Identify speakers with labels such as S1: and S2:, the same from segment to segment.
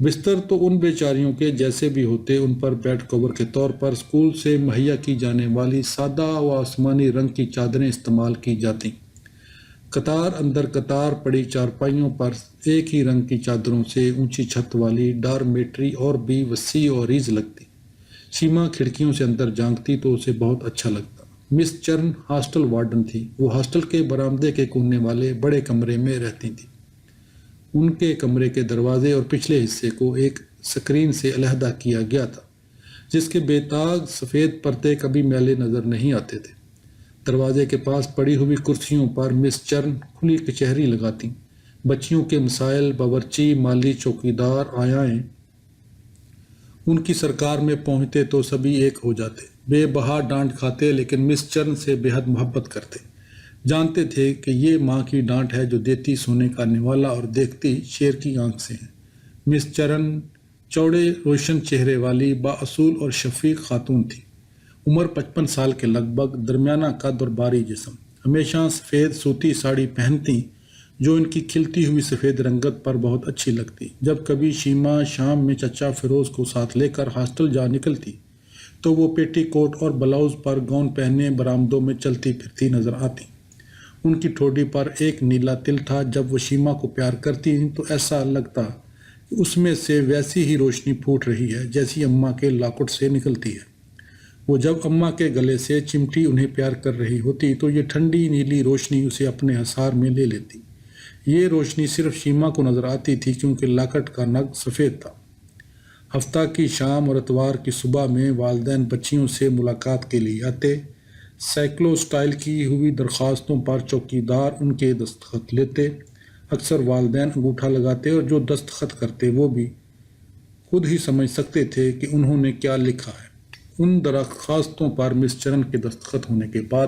S1: بستر تو ان بیچاریوں کے جیسے بھی ہوتے، ان پر بیڈ کور کے طور پر اسکول سے مہیا کی جانے والی سادہ و آسمانی رنگ کی چادریں استعمال کی جاتیں۔ قطار اندر قطار پڑی چارپائیوں پر ایک ہی رنگ کی چادروں سے اونچی چھت والی ڈارمیٹری اور بھی وسیع و عریض لگتی۔ سیما کھڑکیوں سے اندر جھانکتی تو اسے بہت اچھا لگتا۔ مس چرن ہاسٹل وارڈن تھی۔ وہ ہاسٹل کے برآمدے کے کونے والے بڑے کمرے میں رہتی تھیں۔ ان کے کمرے کے دروازے اور پچھلے حصے کو ایک سکرین سے علیحدہ کیا گیا تھا، جس کے بے داغ سفید پردے کبھی میلے نظر نہیں آتے تھے۔ دروازے کے پاس پڑی ہوئی کرسیوں پر مس چرن کھلی کچہری لگاتیں۔ بچیوں کے مسائل، باورچی، مالی چوکیدار، آیائیں ان کی سرکار میں پہنچتے تو سبھی ایک ہو جاتے، بے بہا ڈانٹ کھاتے، لیکن مس چرن سے بے حد محبت کرتے۔ جانتے تھے کہ یہ ماں کی ڈانٹ ہے جو دیتی سونے کا نوالا اور دیکھتی شیر کی آنکھ سے ہے۔ مس چرن چوڑے روشن چہرے والی بااصول اور شفیق خاتون تھی۔ عمر 55 سال کے لگ بھگ، درمیانہ قد اور بھاری جسم۔ ہمیشہ سفید سوتی ساڑی پہنتی جو ان کی کھلتی ہوئی سفید رنگت پر بہت اچھی لگتی۔ جب کبھی شیما شام میں چچا فیروز کو ساتھ لے کر ہاسٹل جا نکلتی تو وہ پیٹی کوٹ اور بلاؤز پر گاؤن پہنے برآمدوں میں چلتی پھرتی نظر آتی۔ ان کی ٹھوڑی پر ایک نیلا تل تھا۔ جب وہ شیما کو پیار کرتی تو ایسا لگتا کہ اس میں سے ویسی ہی روشنی پھوٹ رہی ہے جیسی اماں کے لاکٹ سے نکلتی ہے۔ وہ جب اماں کے گلے سے چمٹی انہیں پیار کر رہی ہوتی تو یہ ٹھنڈی نیلی روشنی اسے اپنے حصار میں لے لیتی۔ یہ روشنی صرف شیما کو نظر آتی تھی کیونکہ لاکٹ کا نگ سفید تھا۔ ہفتہ کی شام اور اتوار کی صبح میں والدین بچیوں سے ملاقات کے لیے آتے۔ سائیکلو سٹائل کی ہوئی درخواستوں پر چوکیدار ان کے دستخط لیتے۔ اکثر والدین انگوٹھا لگاتے اور جو دستخط کرتے وہ بھی خود ہی سمجھ سکتے تھے کہ انہوں نے کیا لکھا ہے۔ ان درخواستوں پر مس چرن کے دستخط ہونے کے بعد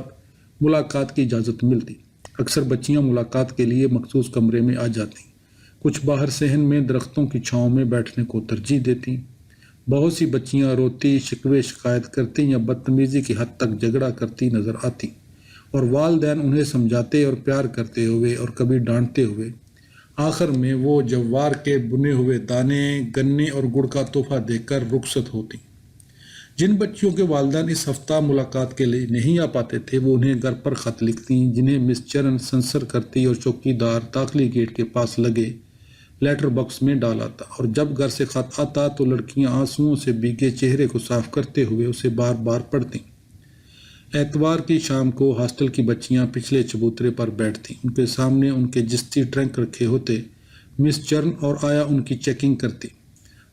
S1: ملاقات کی اجازت ملتی۔ اکثر بچیاں ملاقات کے لیے مخصوص کمرے میں آ جاتیں۔ کچھ باہر صحن میں درختوں کی چھاؤں میں بیٹھنے کو ترجیح دیتی۔ بہت سی بچیاں روتی، شکوے شکایت کرتی یا بدتمیزی کی حد تک جھگڑا کرتی نظر آتی، اور والدین انہیں سمجھاتے اور پیار کرتے ہوئے اور کبھی ڈانٹتے ہوئے۔ آخر میں وہ جوار کے بنے ہوئے دانے، گنے اور گڑ کا تحفہ دے کر رخصت ہوتی۔ جن بچیوں کے والدین اس ہفتہ ملاقات کے لیے نہیں آ پاتے تھے وہ انہیں گھر پر خط لکھتی، جنہیں مس چرن سنسر کرتی اور چوکیدار داخلی گیٹ کے پاس لگے لیٹر باکس میں ڈال آتا، اور جب گھر سے خط آتا تو لڑکیاں آنسوؤں سے بھیگے چہرے کو صاف کرتے ہوئے اسے بار بار پڑھتیں۔ اتوار کی شام کو ہاسٹل کی بچیاں پچھلے چبوترے پر بیٹھتیں۔ ان کے سامنے ان کے جستی ٹرنک رکھے ہوتے۔ مس چرن اور آیا ان کی چیکنگ کرتی۔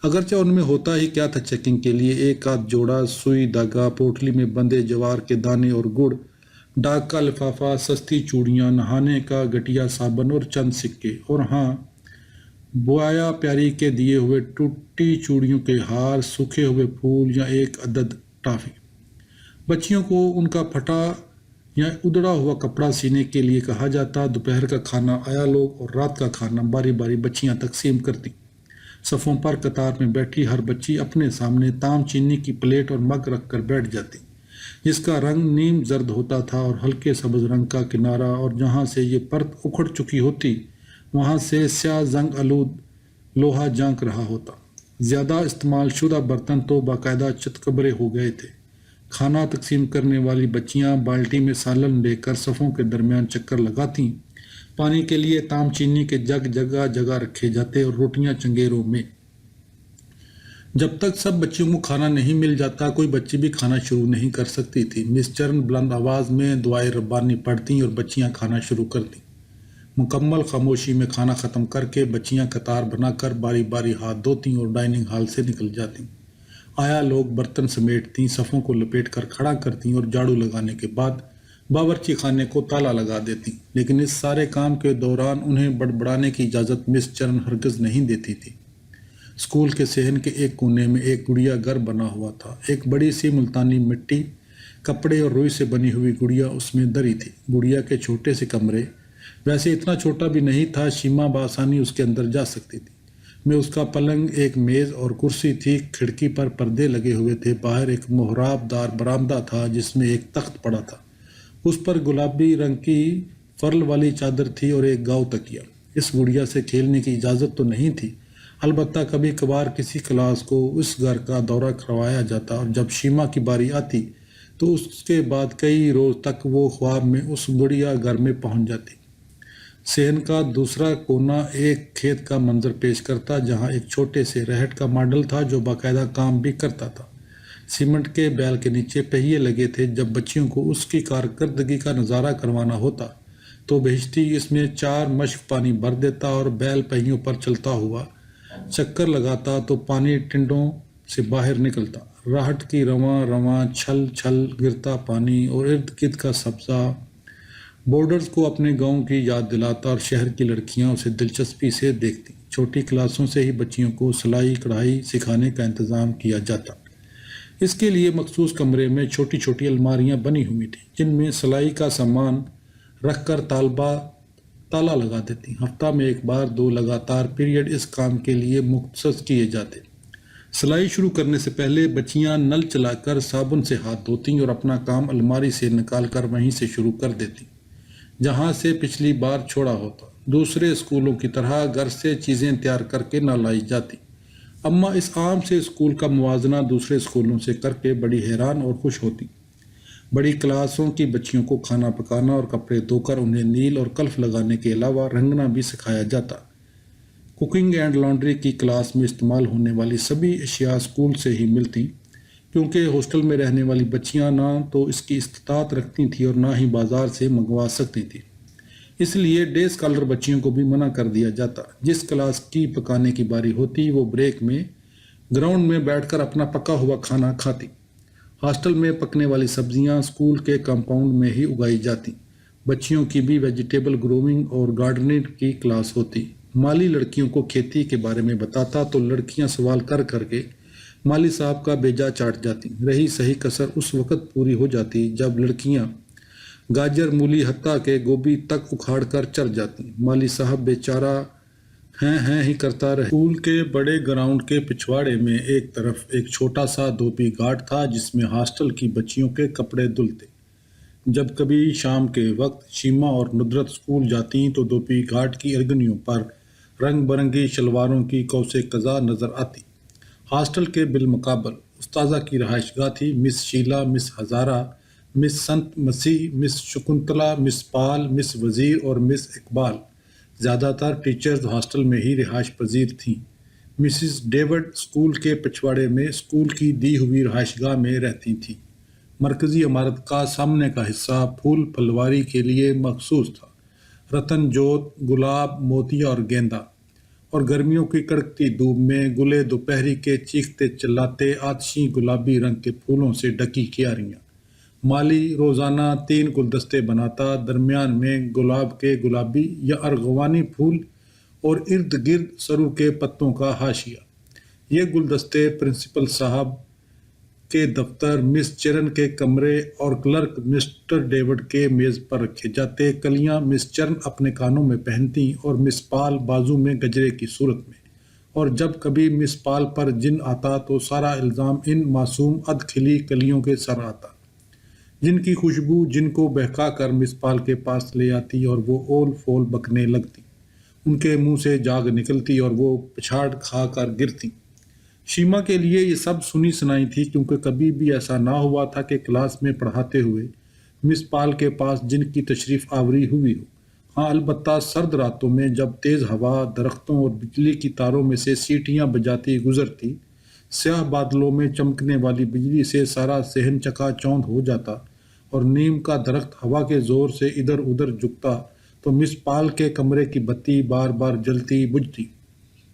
S1: اگرچہ ان میں ہوتا ہی کیا تھا چیکنگ کے لیے، ایک آدھ جوڑا سوئی دھاگا، پوٹلی میں بندھے جوار کے دانے اور گڑ، ڈاک کا لفافہ، سستی چوڑیاں، نہانے کا گٹیا صابن اور چند سکے، اور ہاں بوایا پیاری کے دیے ہوئے ٹوٹی چوڑیوں کے ہار، سوکھے ہوئے پھول یا ایک عدد ٹافی۔ بچیوں کو ان کا پھٹا یا ادڑا ہوا کپڑا سینے کے لیے کہا جاتا۔ دوپہر کا کھانا آیا لوگ اور رات کا کھانا باری باری بچیاں تقسیم کرتی۔ صفوں پر قطار میں بیٹھی ہر بچی اپنے سامنے تام چینی کی پلیٹ اور مگ رکھ کر بیٹھ جاتی، جس کا رنگ نیم زرد ہوتا تھا اور ہلکے سبز رنگ کا کنارہ، اور جہاں سے یہ پرت اکھڑ چکی ہوتی وہاں سے سیاہ زنگ آلود لوہا جھانک رہا ہوتا۔ زیادہ استعمال شدہ برتن تو باقاعدہ چتکبرے ہو گئے تھے۔ کھانا تقسیم کرنے والی بچیاں بالٹی میں سالن لے کر صفوں کے درمیان چکر لگاتیں۔ پانی کے لیے تام چینی کے جگ جگہ جگہ رکھے جاتے اور روٹیاں چنگیروں میں۔ جب تک سب بچیوں کو کھانا نہیں مل جاتا کوئی بچی بھی کھانا شروع نہیں کر سکتی تھی۔ مس چرن بلند آواز میں دعائے ربانی پڑھتیں اور بچیاں کھانا شروع کرتیں۔ مکمل خاموشی میں کھانا ختم کر کے بچیاں قطار بنا کر باری باری ہاتھ دھوتیں اور ڈائننگ ہال سے نکل جاتیں۔ آیا لوگ برتن سمیٹتیں، صفوں کو لپیٹ کر کھڑا کرتیں اور جھاڑو لگانے کے بعد باورچی خانے کو تالا لگا دیتیں۔ لیکن اس سارے کام کے دوران انہیں بڑبڑانے کی اجازت مس چرن ہرگز نہیں دیتی تھی۔ اسکول کے صحن کے ایک کونے میں ایک گڑیا گھر بنا ہوا تھا۔ ایک بڑی سی ملتانی مٹی، کپڑے اور روئی سے بنی ہوئی گڑیا اس میں دری تھی۔ گڑیا کے چھوٹے سے کمرے، ویسے اتنا چھوٹا بھی نہیں تھا، شیما بآسانی اس کے اندر جا سکتی تھی، میں اس کا پلنگ، ایک میز اور کرسی تھی۔ کھڑکی پر پردے لگے ہوئے تھے۔ باہر ایک محراب دار برآمدہ تھا جس میں ایک تخت پڑا تھا، اس پر گلابی رنگ کی فرل والی چادر تھی اور ایک گاؤ تکیا۔ اس گڑیا سے کھیلنے کی اجازت تو نہیں تھی، البتہ کبھی کبھار کسی کلاس کو اس گھر کا دورہ کروایا جاتا اور جب شیما کی باری آتی تو اس کے بعد کئی روز تک وہ خواب میں اس بڑھیا گھر میں پہنچ جاتی۔ صحن کا دوسرا کونا ایک کھیت کا منظر پیش کرتا جہاں ایک چھوٹے سے رہٹ کا ماڈل تھا جو باقاعدہ کام بھی کرتا تھا۔ سیمنٹ کے بیل کے نیچے پہیے لگے تھے۔ جب بچیوں کو اس کی کارکردگی کا نظارہ کروانا ہوتا تو بہشتی اس میں 4 مشق پانی بھر دیتا اور بیل پہیوں پر چلتا ہوا چکر لگاتا تو پانی ٹنڈوں سے باہر نکلتا۔ راہٹ کی رواں رواں چھل چھل گرتا پانی اور ارد گرد کا سبزہ بورڈرز کو اپنے گاؤں کی یاد دلاتا اور شہر کی لڑکیاں اسے دلچسپی سے دیکھتی۔ چھوٹی کلاسوں سے ہی بچیوں کو سلائی کڑھائی سکھانے کا انتظام کیا جاتا۔ اس کے لیے مخصوص کمرے میں چھوٹی چھوٹی الماریاں بنی ہوئی تھیں جن میں سلائی کا سامان رکھ کر طالبہ تالا لگا دیتی۔ ہفتہ میں 1 بار 2 لگاتار پیریڈ اس کام کے لیے مختص کیے جاتے۔ سلائی شروع کرنے سے پہلے بچیاں نل چلا کر صابن سے ہاتھ دھوتیں اور اپنا کام الماری سے نکال کر وہیں سے شروع کر دیتیں جہاں سے پچھلی بار چھوڑا ہوتا۔ دوسرے اسکولوں کی طرح گھر سے چیزیں تیار کر کے نہ لائی جاتی۔ اماں اس عام سے اسکول کا موازنہ دوسرے اسکولوں سے کر کے بڑی حیران اور خوش ہوتی۔ بڑی کلاسوں کی بچیوں کو کھانا پکانا اور کپڑے دھو کر انہیں نیل اور کلف لگانے کے علاوہ رنگنا بھی سکھایا جاتا۔ کوکنگ اینڈ لانڈری کی کلاس میں استعمال ہونے والی سبھی اشیاء اسکول سے ہی ملتی کیونکہ ہاسٹل میں رہنے والی بچیاں نہ تو اس کی استطاعت رکھتی تھیں اور نہ ہی بازار سے منگوا سکتی تھیں۔ اس لیے ڈے اسکالر بچیوں کو بھی منع کر دیا جاتا۔ جس کلاس کی پکانے کی باری ہوتی وہ بریک میں گراؤنڈ میں بیٹھ کر اپنا پکا ہوا کھانا کھاتی۔ ہاسٹل میں پکنے والی سبزیاں اسکول کے کمپاؤنڈ میں ہی اگائی جاتی۔ بچیوں کی بھی ویجیٹیبل گرومنگ اور گارڈننگ کی کلاس ہوتی۔ مالی لڑکیوں کو کھیتی کے بارے میں بتاتا تو لڑکیاں سوال کر کر کے مالی صاحب کا بیجا چاٹ جاتی۔ رہی صحیح کسر اس وقت پوری ہو جاتی جب لڑکیاں گاجر مولی حتیٰ کہ گوبھی تک اکھاڑ کر چر جاتی۔ مالی صاحب بیچارہ ہیں ہی کرتا رہے۔ اسکول کے بڑے گراؤنڈ کے پچھواڑے میں ایک طرف ایک چھوٹا سا دھوبی گھاٹ تھا جس میں ہاسٹل کی بچیوں کے کپڑے دھلتے۔ جب کبھی شام کے وقت شیما اور ندرت اسکول جاتیں تو دھوبی گھاٹ کی ارگنیوں پر رنگ برنگی شلواروں کی قوسِ قزح نظر آتی۔ ہاسٹل کے بالمقابل استاذہ کی رہائش گاہ تھی۔ مس شیلا، مس ہزارہ، مس سنت مسیح، مس شکنتلا، مس پال، مس وزیر اور مس اقبال زیادہ تر ٹیچرز ہاسٹل میں ہی رہائش پذیر تھیں۔ مسز ڈیوڈ اسکول کے پچھواڑے میں اسکول کی دی ہوئی رہائش گاہ میں رہتی تھیں۔ مرکزی عمارت کا سامنے کا حصہ پھول پھلواری کے لیے مخصوص تھا۔ رتن جوت، گلاب، موتیا اور گیندا، اور گرمیوں کی کڑکتی دھوپ میں گلے دوپہری کے چیختے چلاتے آتشی گلابی رنگ کے پھولوں سے ڈکی کیاریاں۔ مالی روزانہ 3 گلدستے بناتا، درمیان میں گلاب کے گلابی یا ارغوانی پھول اور ارد گرد سرو کے پتوں کا حاشیہ۔ یہ گلدستے پرنسپل صاحب کے دفتر، مس چرن کے کمرے اور کلرک مسٹر ڈیوڈ کے میز پر رکھے جاتے۔ کلیاں مس چرن اپنے کانوں میں پہنتی اور مس پال بازو میں گجرے کی صورت میں، اور جب کبھی مس پال پر جن آتا تو سارا الزام ان معصوم ادکھلی کلیوں کے سر آتا جن کی خوشبو جن کو بہکا کر مس پال کے پاس لے آتی اور وہ اول فول بکنے لگتی، ان کے منہ سے جاگ نکلتی اور وہ پچھاڑ کھا کر گرتی۔ شیما کے لیے یہ سب سنی سنائی تھی کیونکہ کبھی بھی ایسا نہ ہوا تھا کہ کلاس میں پڑھاتے ہوئے مس پال کے پاس جن کی تشریف آوری ہوئی ہو۔ ہاں البتہ سرد راتوں میں جب تیز ہوا درختوں اور بجلی کی تاروں میں سے سیٹیاں بجاتی گزرتی، سیاہ بادلوں میں چمکنے والی بجلی سے سارا صحن چکا چوندھ ہو جاتا اور نیم کا درخت ہوا کے زور سے ادھر ادھر جھکتا تو مس پال کے کمرے کی بتی بار بار جلتی بجھتی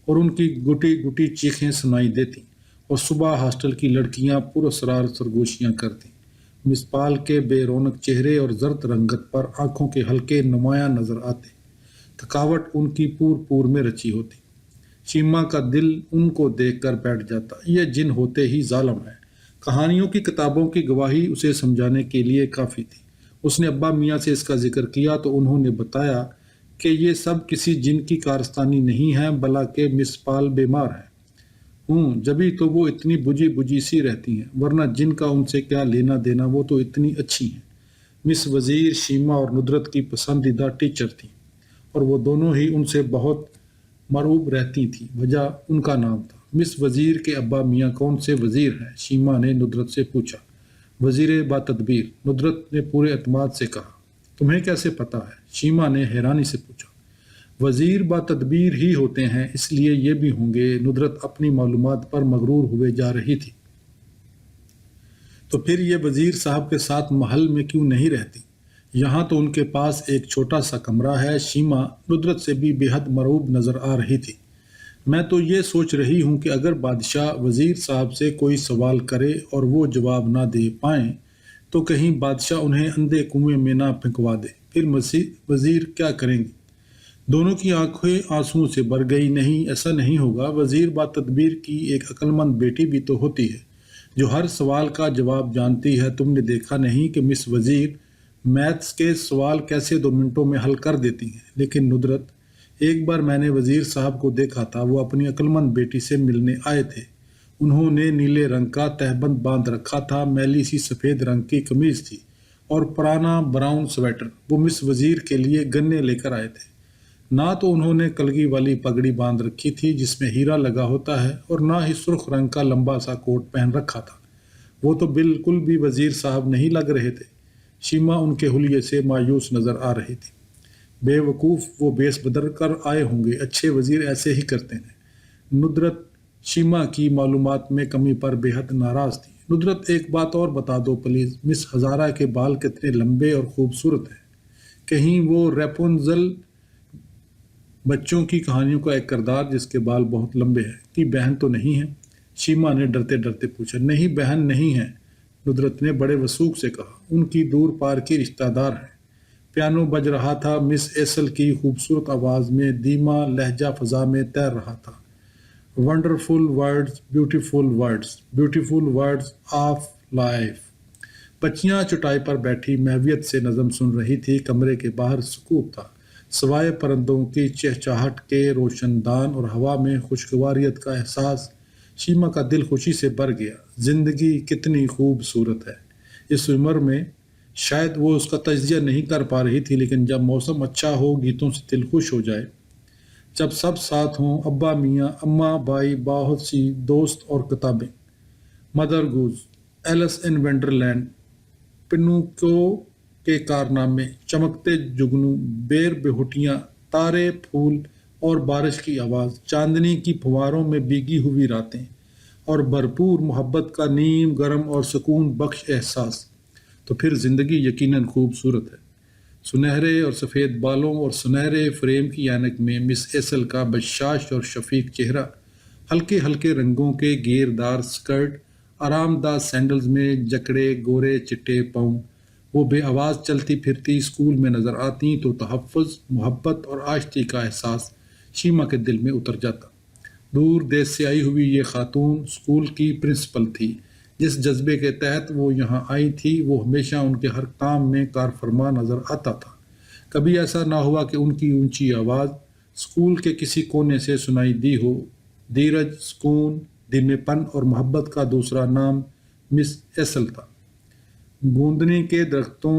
S1: اور ان کی گٹی گٹی چیخیں سنائی دیتی اور صبح ہاسٹل کی لڑکیاں پراسرار سرگوشیاں کرتیں۔ مس پال کے بے رونق چہرے اور زرد رنگت پر آنکھوں کے حلقے نمایاں نظر آتے، تھکاوٹ ان کی پور پور میں رچی ہوتی۔ شیما کا دل ان کو دیکھ کر بیٹھ جاتا، یہ جن ہوتے ہی ظالم ہے۔ کہانیوں کی کتابوں کی گواہی اسے سمجھانے کے لیے کافی تھی۔ اس نے ابا میاں سے اس کا ذکر کیا تو انہوں نے بتایا کہ یہ سب کسی جن کی کارستانی نہیں ہے بلکہ مس پال بیمار ہے۔ جبھی تو وہ اتنی بجھی بجھی سی رہتی ہیں، ورنہ جن کا ان سے کیا لینا دینا، وہ تو اتنی اچھی ہیں۔ مس وزیر شیما اور ندرت کی پسندیدہ ٹیچر تھیں اور وہ دونوں ہی ان سے بہت مرعوب رہتی تھیں۔ وجہ ان کا نام تھا۔ مس وزیر کے ابا میاں کون سے وزیر ہیں؟ شیما نے ندرت سے پوچھا۔ وزیر با تدبیر، ندرت نے پورے اعتماد سے کہا۔ تمہیں کیسے پتا ہے؟ شیما نے حیرانی سے پوچھا۔ وزیر با تدبیر ہی ہوتے ہیں، اس لیے یہ بھی ہوں گے۔ ندرت اپنی معلومات پر مغرور ہوئے جا رہی تھی۔ تو پھر یہ وزیر صاحب کے ساتھ محل میں کیوں نہیں رہتی؟ یہاں تو ان کے پاس ایک چھوٹا سا کمرہ ہے۔ شیما ندرت سے بھی بے حد مرعوب نظر آ رہی تھی۔ میں تو یہ سوچ رہی ہوں کہ اگر بادشاہ وزیر صاحب سے کوئی سوال کرے اور وہ جواب نہ دے پائیں تو کہیں بادشاہ انہیں اندھے کنویں میں نہ پھینکوا دے، پھر وزیر کیا کریں گے؟ دونوں کی آنکھیں آنسوؤں سے بھر گئی۔ نہیں، ایسا نہیں ہوگا۔ وزیر با تدبیر کی ایک عقلمند بیٹی بھی تو ہوتی ہے جو ہر سوال کا جواب جانتی ہے۔ تم نے دیکھا نہیں کہ مس وزیر میتھس کے سوال کیسے 2 منٹوں میں حل کر دیتی ہیں؟ لیکن ندرت، ایک بار میں نے وزیر صاحب کو دیکھا تھا، وہ اپنی عقلمند بیٹی سے ملنے آئے تھے۔ انہوں نے نیلے رنگ کا تہبند باندھ رکھا تھا، میلی سی سفید رنگ کی قمیض تھی اور پرانا براؤن سویٹر۔ وہ مس وزیر کے لیے گنے لے کر آئے تھے۔ نہ تو انہوں نے کلگی والی پگڑی باندھ رکھی تھی جس میں ہیرا لگا ہوتا ہے، اور نہ ہی سرخ رنگ کا لمبا سا کوٹ پہن رکھا تھا۔ وہ تو بالکل بھی وزیر صاحب نہیں لگ رہے تھے۔ شیما ان کے حلیے سے مایوس نظر آ رہی تھی۔ بے وقوف، وہ بیس بدل کر آئے ہوں گے۔ اچھے وزیر ایسے ہی کرتے ہیں۔ ندرت شیما کی معلومات میں کمی پر بے حد ناراض تھی۔ ندرت، ایک بات اور بتا دو پلیز، مس ہزارہ کے بال کتنے لمبے اور خوبصورت ہیں؟ کہیں وہ ریپونزل بچوں کی کہانیوں کا ایک کردار جس کے بال بہت لمبے ہیں کی بہن تو نہیں ہے؟ شیما نے ڈرتے ڈرتے پوچھا۔ نہیں، بہن نہیں ہے، ندرت نے بڑے وثوق سے کہا۔ ان کی دور پار کی رشتہ دار ہیں۔ پیانو بج رہا تھا۔ مس ایسل کی خوبصورت آواز میں دھیما لہجہ فضا میں تیر رہا تھا۔ Wonderful words, beautiful words, beautiful words of life. بچیاں چٹائی پر بیٹھی محویت سے نظم سن رہی تھی۔ کمرے کے باہر سکوت تھا، سوائے پرندوں کی چہچہٹ کے۔ روشن دان اور ہوا میں خوشگواریت کا احساس۔ شیما کا دل خوشی سے بھر گیا۔ زندگی کتنی خوبصورت ہے۔ اس عمر میں شاید وہ اس کا تجزیہ نہیں کر پا رہی تھی، لیکن جب موسم اچھا ہو، گیتوں سے دل خوش ہو جائے، جب سب ساتھ ہوں، ابا میاں، اماں بھائی، بہت سی دوست اور کتابیں، مدر گوز، ایلس ان ونڈرلینڈ، پنوکیو کے کارنامے، چمکتے جگنو، بیر بہوٹیاں، تارے، پھول اور بارش کی آواز، چاندنی کی پھواروں میں بھیگی ہوئی راتیں اور بھرپور محبت کا نیم گرم اور سکون بخش احساس، تو پھر زندگی یقیناً خوبصورت ہے۔ سنہرے اور سفید بالوں اور سنہرے فریم کی اینک میں مس ایسل کا بشاش اور شفیق چہرہ، ہلکے ہلکے رنگوں کے گھیردار سکرٹ، آرام دہ سینڈلز میں جکڑے گورے چٹے پاؤں، وہ بے آواز چلتی پھرتی اسکول میں نظر آتی تو تحفظ، محبت اور آشتی کا احساس شیما کے دل میں اتر جاتا۔ دور دیس سے آئی ہوئی یہ خاتون اسکول کی پرنسپل تھی۔ جس جذبے کے تحت وہ یہاں آئی تھی، وہ ہمیشہ ان کے ہر کام میں کارفرما نظر آتا تھا۔ کبھی ایسا نہ ہوا کہ ان کی اونچی آواز اسکول کے کسی کونے سے سنائی دی ہو۔ دھیرج، سکون، دھیمے پن اور محبت کا دوسرا نام مس ایسل تھا۔ گوندنی کے درختوں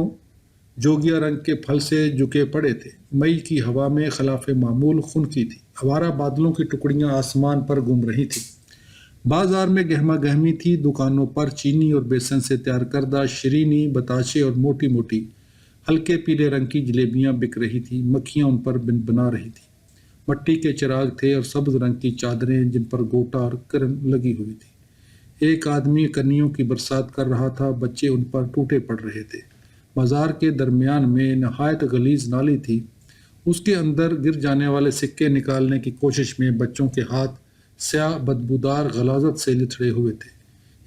S1: جوگیا رنگ کے پھل سے جھکے پڑے تھے۔ مئی کی ہوا میں خلاف معمول خنکی تھی۔ آوارہ بادلوں کی ٹکڑیاں آسمان پر گھوم رہی تھیں۔ بازار میں گہما گہمی تھی۔ دکانوں پر چینی اور بیسن سے تیار کردہ شیرینی، بتاشے اور موٹی موٹی ہلکے پیلے رنگ کی جلیبیاں بک رہی تھیں۔ مکھیاں ان پر بن بنا رہی تھیں۔ مٹی کے چراغ تھے اور سبز رنگ کی چادریں جن پر گوٹا اور کرن لگی ہوئی تھی۔ ایک آدمی کنیوں کی برسات کر رہا تھا، بچے ان پر ٹوٹے پڑ رہے تھے۔ بازار کے درمیان میں نہایت غلیظ نالی تھی، اس کے اندر گر جانے والے سکے نکالنے کی کوشش میں بچوں کے ہاتھ سیاہ بدبودار غلاظت سے لتھڑے ہوئے تھے۔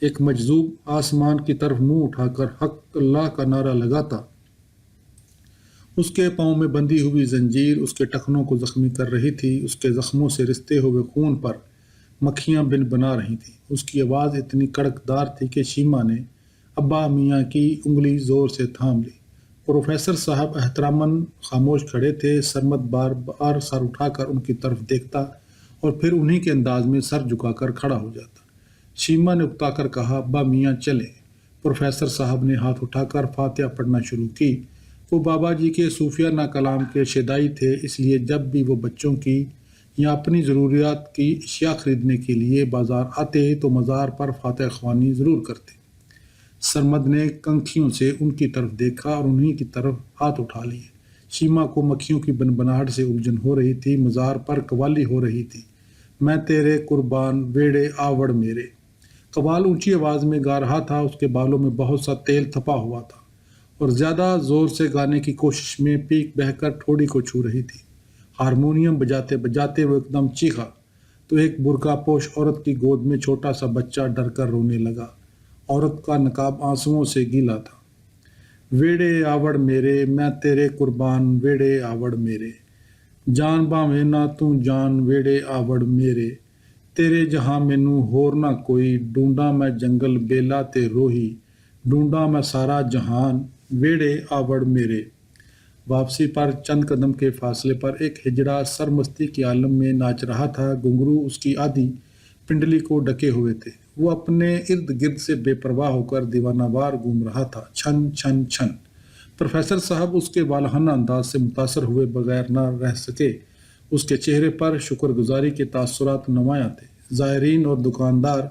S1: ایک مجذوب آسمان کی طرف منہ اٹھا کر حق اللہ کا نعرہ لگاتا، اس کے پاؤں میں بندھی ہوئی زنجیر اس کے ٹخنوں کو زخمی کر رہی تھی۔ اس کے زخموں سے رستے ہوئے خون پر مکھیاں بن بنا رہی تھیں۔ اس کی آواز اتنی کڑک دار تھی کہ شیما نے ابا میاں کی انگلی زور سے تھام لی۔ پروفیسر صاحب احتراماً خاموش کھڑے تھے۔ سرمد بار بار سر اٹھا کر ان کی طرف دیکھتا اور پھر انہی کے انداز میں سر جھکا کر کھڑا ہو جاتا۔ شیما نے اکتا کر کہا، ابا میاں چلیں۔ پروفیسر صاحب نے ہاتھ اٹھا کر فاتحہ پڑھنا شروع کی۔ وہ بابا جی کے صوفیانہ کلام کے شیدائی تھے، اس لیے جب بھی وہ بچوں کی یا اپنی ضروریات کی اشیاء خریدنے کے لیے بازار آتے تو مزار پر فاتح خوانی ضرور کرتے۔ سرمد نے کنکھیوں سے ان کی طرف دیکھا اور انہی کی طرف ہاتھ اٹھا لیے۔ شیما کو مکھیوں کی بنبناہٹ سے الجھن ہو رہی تھی، مزار پر قوالی ہو رہی تھی، میں تیرے قربان ویڑے آوڑ میرے۔ قوال اونچی آواز میں گا رہا تھا، اس کے بالوں میں بہت سا تیل تھپا ہوا تھا اور زیادہ زور سے گانے کی کوشش میں پیک بہہ کر ٹھوڑی کو چھو رہی تھی۔ ہارمونیم بجاتے بجاتے وہ ایک دم چیخا تو ایک برقع پوش عورت کی گود میں چھوٹا سا بچہ ڈر کر رونے لگا۔ عورت کا نقاب آنسوؤں سے گیلا تھا۔ ویڑے آوڑ میرے، میں تیرے قربان ویڑے آوڑ میرے، جان باویں نہ تو جان ویڑے آوڑ میرے، تیرے جہاں مینوں ہور نہ کوئی، ڈھونڈا میں جنگل بیلا تے روہی، ڈھونڈا میں سارا جہان ویڑے آوڑ میرے۔ واپسی پر چند قدم کے فاصلے پر ایک ہجڑا سرمستی کے عالم میں ناچ رہا تھا، گھنگرو اس کی آدھی پنڈلی کو ڈکے ہوئے تھے۔ وہ اپنے ارد گرد سے بے پرواہ ہو کر دیوانہ وار گھوم رہا تھا، چھن چھن چھن۔ پروفیسر صاحب اس کے والہانہ انداز سے متاثر ہوئے بغیر نہ رہ سکے۔ اس کے چہرے پر شکر گزاری کے تاثرات نمایاں تھے۔ زائرین اور دکاندار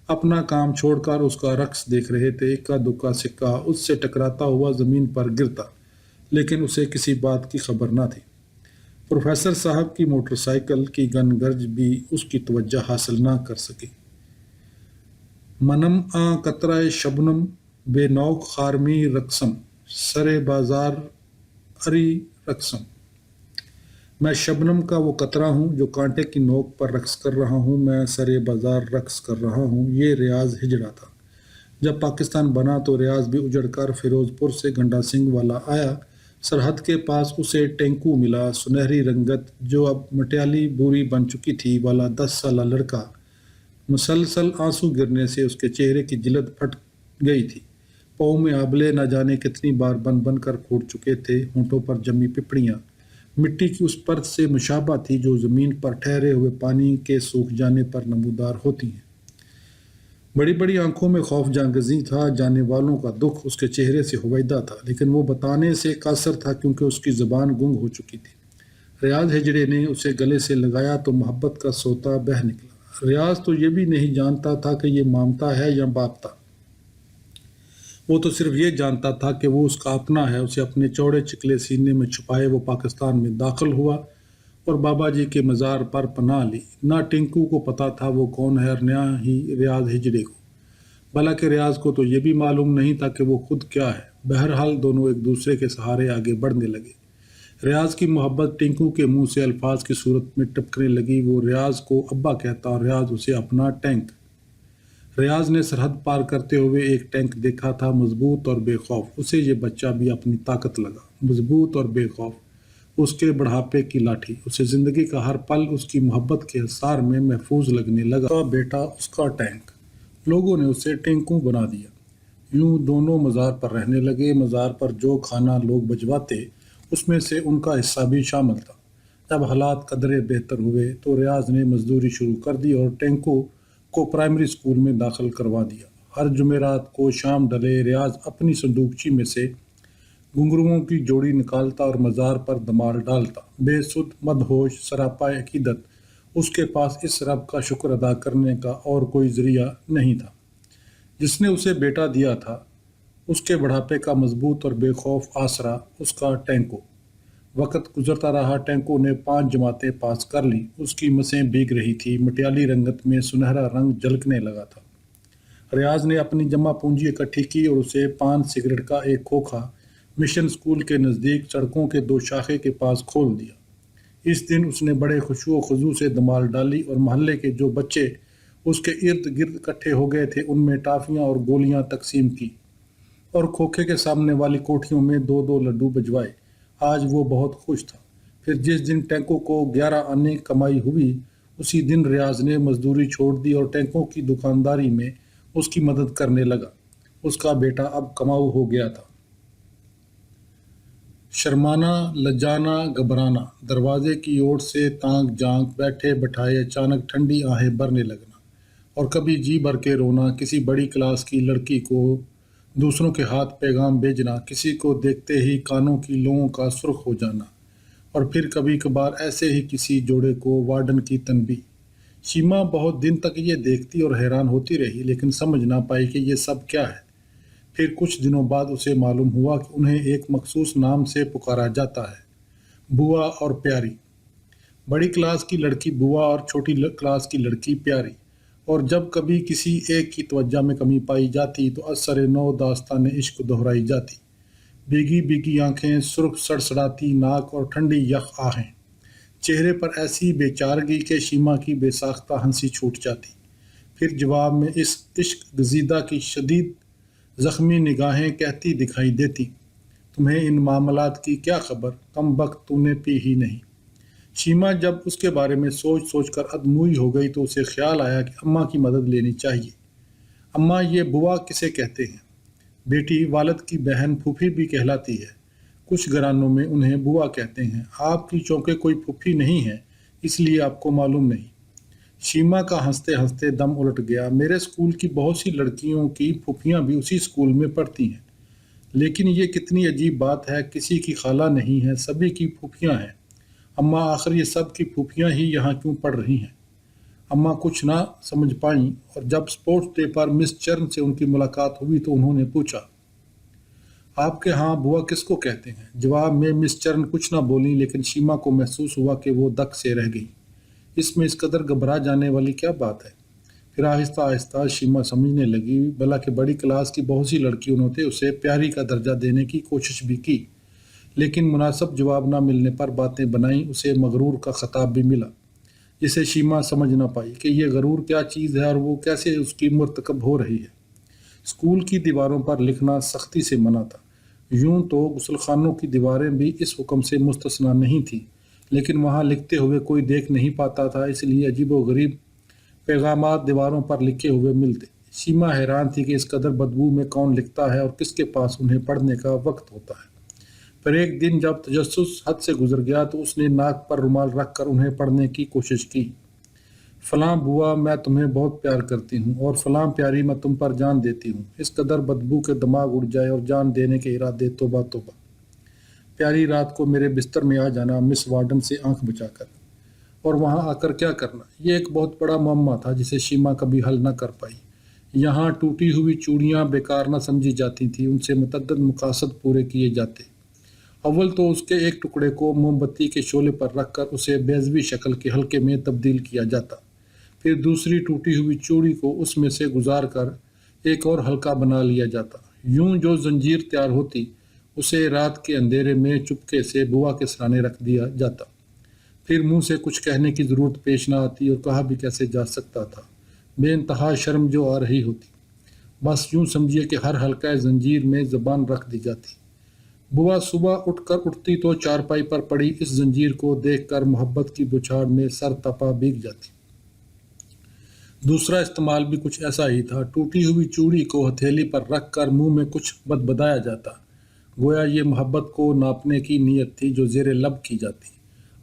S1: اپنا کام چھوڑ کر اس کا رقص دیکھ رہے تھے۔ اکا دکا سکہ اس سے ٹکراتا ہوا زمین پر گرتا، لیکن اسے کسی بات کی خبر نہ تھی۔ پروفیسر صاحب کی موٹر سائیکل کی گن گرج بھی اس کی توجہ حاصل نہ کر سکی۔ منم آں قطرۂ شبنم بے نوک خارمی رقصم، سرے بازار اری رقصم۔ میں شبنم کا وہ قطرہ ہوں جو کانٹے کی نوک پر رقص کر رہا ہوں، میں سرے بازار رقص کر رہا ہوں۔ یہ ریاض ہجڑا تھا۔ جب پاکستان بنا تو ریاض بھی اجڑ کر فیروز پور سے گنڈا سنگھ والا آیا۔ سرحد کے پاس اسے ٹینکو ملا، سنہری رنگت جو اب مٹیالی بوری بن چکی تھی والا 10 سالہ لڑکا۔ مسلسل آنسو گرنے سے اس کے چہرے کی جلد پھٹ گئی تھی، پاؤں میں آبلے نہ جانے کتنی بار بن بن کر پھوٹ چکے تھے، ہونٹوں پر جمی پپڑیاں مٹی کی اس پرت سے مشابہ تھی جو زمین پر ٹھہرے ہوئے پانی کے سوکھ جانے پر نمودار ہوتی ہیں۔ بڑی بڑی آنکھوں میں خوف جانگزی تھا، جانے والوں کا دکھ اس کے چہرے سے ہویدا تھا، لیکن وہ بتانے سے قاصر تھا کیونکہ اس کی زبان گنگ ہو چکی تھی۔ ریاض ہجڑے نے اسے گلے سے لگایا تو محبت کا سوتا بہہ نکلا۔ ریاض تو یہ بھی نہیں جانتا تھا کہ یہ مامتا ہے یا باپتا، وہ تو صرف یہ جانتا تھا کہ وہ اس کا اپنا ہے۔ اسے اپنے چوڑے چکلے سینے میں چھپائے وہ پاکستان میں داخل ہوا اور بابا جی کے مزار پر پناہ لی۔ نہ ٹنکو کو پتا تھا وہ کون ہے اور نہ ہی ریاض ہجڑے کو، بلکہ ریاض کو تو یہ بھی معلوم نہیں تھا کہ وہ خود کیا ہے۔ بہرحال دونوں ایک دوسرے کے سہارے آگے بڑھنے لگے۔ ریاض کی محبت ٹنکو کے منہ سے الفاظ کی صورت میں ٹپکنے لگی۔ وہ ریاض کو ابا کہتا اور ریاض اسے اپنا ٹینک۔ ریاض نے سرحد پار کرتے ہوئے ایک ٹینک دیکھا تھا، مضبوط اور بے خوف۔ اسے یہ بچہ بھی اپنی طاقت لگا، مضبوط اور بے خوف، اس کے بڑھاپے کی لاٹھی۔ اسے زندگی کا ہر پل اس کی محبت کے حصار میں محفوظ لگنے لگا۔ اس کا بیٹا، اس کا ٹینک۔ لوگوں نے اسے ٹینکو بنا دیا۔ یوں دونوں مزار پر رہنے لگے۔ مزار پر جو کھانا لوگ بھجواتے اس میں سے ان کا حصہ بھی شامل تھا۔ جب حالات قدرے بہتر ہوئے تو ریاض نے مزدوری شروع کر دی اور ٹینکو کو پرائمری اسکول میں داخل کروا دیا۔ ہر جمعرات کو شام ڈھلے ریاض اپنی صندوقچی میں سے گھنگروؤں کی جوڑی نکالتا اور مزار پر دمال ڈالتا، بے سدھ، مدہوش، سراپا عقیدت۔ اس کے پاس اس رب کا شکر ادا کرنے کا اور کوئی ذریعہ نہیں تھا جس نے اسے بیٹا دیا تھا، اس کے بڑھاپے کا مضبوط اور بے خوف آسرا، اس کا ٹینکو۔ وقت گزرتا رہا، ٹینکو نے 5 جماعتیں پاس کر لیں۔ اس کی مسیں بھیگ رہی تھی، مٹیالی رنگت میں سنہرا رنگ جھلکنے لگا تھا۔ ریاض نے اپنی جمع پونجی اکٹھی کی اور اسے پان سگریٹ کا ایک کھوکھا مشن اسکول کے نزدیک سڑکوں کے 2 شاخے کے پاس کھول دیا۔ اس دن اس نے بڑے خشوع و خضوع سے دمال ڈالی اور محلے کے جو بچے اس کے ارد گرد اکٹھے ہو گئے تھے ان میں ٹافیاں اور گولیاں تقسیم کی اور کھوکھے کے سامنے والی کوٹھیوں میں 2 لڈو بھجوائے۔ آج وہ بہت خوش تھا۔ پھر جس دن ٹینکو کو 11 آنے کمائی ہوئی، اسی دن ریاض نے مزدوری چھوڑ دی اور ٹینکو کی دکانداری میں اس کی مدد کرنے لگا۔ اس کا بیٹا اب کماؤ ہو گیا تھا۔ شرمانا، لجانا، گھبرانا، دروازے کی اوڑ سے تانک جھانک بیٹھے بٹھائے اچانک ٹھنڈی آہیں بھرنے لگنا اور کبھی جی بھر کے رونا، کسی بڑی کلاس کی لڑکی کو دوسروں کے ہاتھ پیغام بھیجنا، کسی کو دیکھتے ہی کانوں کی لوؤں کا سرخ ہو جانا، اور پھر کبھی کبھار ایسے ہی کسی جوڑے کو وارڈن کی تنبیہ۔ شیما بہت دن تک یہ دیکھتی اور حیران ہوتی رہی لیکن سمجھ نہ پائی کہ یہ سب کیا ہے۔ پھر کچھ دنوں بعد اسے معلوم ہوا کہ انہیں ایک مخصوص نام سے پکارا جاتا ہے، بوا اور پیاری۔ بڑی کلاس کی لڑکی بوا اور چھوٹی کلاس کی لڑکی پیاری، اور جب کبھی کسی ایک کی توجہ میں کمی پائی جاتی تو اثر نو داستان عشق دہرائی جاتی۔ بھیگی بھیگی آنکھیں، سرخ سڑسڑاتی ناک اور ٹھنڈی یخ آہیں، چہرے پر ایسی بے چارگی کہ شیما کی بے ساختہ ہنسی چھوٹ جاتی۔ پھر جواب میں اس عشق گزیدہ کی شدید زخمی نگاہیں کہتی دکھائی دیتی، تمہیں ان معاملات کی کیا خبر، کم بخت تو نے پی ہی نہیں۔ شیما جب اس کے بارے میں سوچ سوچ کر ادموئی ہو گئی تو اسے خیال آیا کہ اماں کی مدد لینی چاہیے۔ اماں، یہ بوا کسے کہتے ہیں؟ بیٹی، والد کی بہن پھوپھی بھی کہلاتی ہے، کچھ گھرانوں میں انہیں بوا کہتے ہیں۔ آپ کی چونکہ کوئی پھوپھی نہیں ہے اس لیے آپ کو معلوم نہیں۔ شیما کا ہنستے ہنستے دم الٹ گیا۔ میرے اسکول کی بہت سی لڑکیوں کی پھوپھیاں بھی اسی اسکول میں پڑھتی ہیں، لیکن یہ کتنی عجیب بات ہے، کسی کی خالہ نہیں ہے، سبھی کی پھوپھیاں ہیں۔ اماں، آخر یہ سب کی پھوپھیاں ہی یہاں کیوں پڑھ رہی ہیں؟ اماں کچھ نہ سمجھ پائیں، اور جب اسپورٹس ڈے پر مس چرن سے ان کی ملاقات ہوئی تو انہوں نے پوچھا، آپ کے ہاں بوا کس کو کہتے ہیں؟ جواب میں مس چرن کچھ نہ بولیں، لیکن شیما کو محسوس ہوا کہ وہ دک سے رہ گئی۔ اس میں اس قدر گھبرا جانے والی کیا بات ہے؟ پھر آہستہ آہستہ شیما سمجھنے لگی، بلا کہ بڑی کلاس کی بہت سی لڑکیوں نے اسے پیاری کا درجہ دینے کی کوشش بھی کی، لیکن مناسب جواب نہ ملنے پر باتیں بنائیں۔ اسے مغرور کا خطاب بھی ملا، جسے شیما سمجھ نہ پائی کہ یہ غرور کیا چیز ہے اور وہ کیسے اس کی مرتکب ہو رہی ہے۔ اسکول کی دیواروں پر لکھنا سختی سے منع تھا، یوں تو غسل خانوں کی دیواریں بھی اس حکم سے مستثنیٰ نہیں تھیں، لیکن وہاں لکھتے ہوئے کوئی دیکھ نہیں پاتا تھا، اس لیے عجیب و غریب پیغامات دیواروں پر لکھے ہوئے ملتے۔ شیما حیران تھی کہ اس قدر بدبو میں کون لکھتا ہے اور کس کے پاس انہیں پڑھنے کا وقت ہوتا ہے۔ پر ایک دن جب تجسس حد سے گزر گیا تو اس نے ناک پر رومال رکھ کر انہیں پڑھنے کی کوشش کی، فلاں بوا میں تمہیں بہت پیار کرتی ہوں، اور فلاں پیاری میں تم پر جان دیتی ہوں۔ اس قدر بدبو کے دماغ اڑ جائے اور جان دینے کے ارادے، توبہ توبہ۔ پیاری، رات کو میرے بستر میں آ جانا مس وارڈن سے آنکھ بچا کر، اور وہاں آ کر کیا کرنا؟ یہ ایک بہت بڑا معمہ تھا جسے شیما کبھی حل نہ کر پائی۔ یہاں ٹوٹی ہوئی چوڑیاں بیکار نہ سمجھی جاتی تھیں، ان سے متعدد مقاصد پورے کیے جاتے۔ اول تو اس کے ایک ٹکڑے کو موم بتی کے شعلے پر رکھ کر اسے بیضوی شکل کے حلقے میں تبدیل کیا جاتا، پھر دوسری ٹوٹی ہوئی چوڑی کو اس میں سے گزار کر ایک اور حلقہ بنا لیا جاتا۔ یوں جو زنجیر تیار ہوتی اسے رات کے اندھیرے میں چپکے سے بوا کے سرانے رکھ دیا جاتا۔ پھر منہ سے کچھ کہنے کی ضرورت پیش نہ آتی اور کہا بھی کیسے جا سکتا تھا، بے انتہا شرم جو آ رہی ہوتی۔ بس یوں سمجھیے کہ ہر حلقہ زنجیر میں زبان رکھ دی جاتی۔ بوا صبح اٹھتی تو چارپائی پر پڑی اس زنجیر کو دیکھ کر محبت کی بچھاڑ میں سر تپا بھیگ جاتی۔ دوسرا استعمال بھی کچھ ایسا ہی تھا، ٹوٹی ہوئی چوڑی کو ہتھیلی پر رکھ کر منہ میں کچھ بدبدایا جاتا، گویا یہ محبت کو ناپنے کی نیت تھی جو زیر لب کی جاتی۔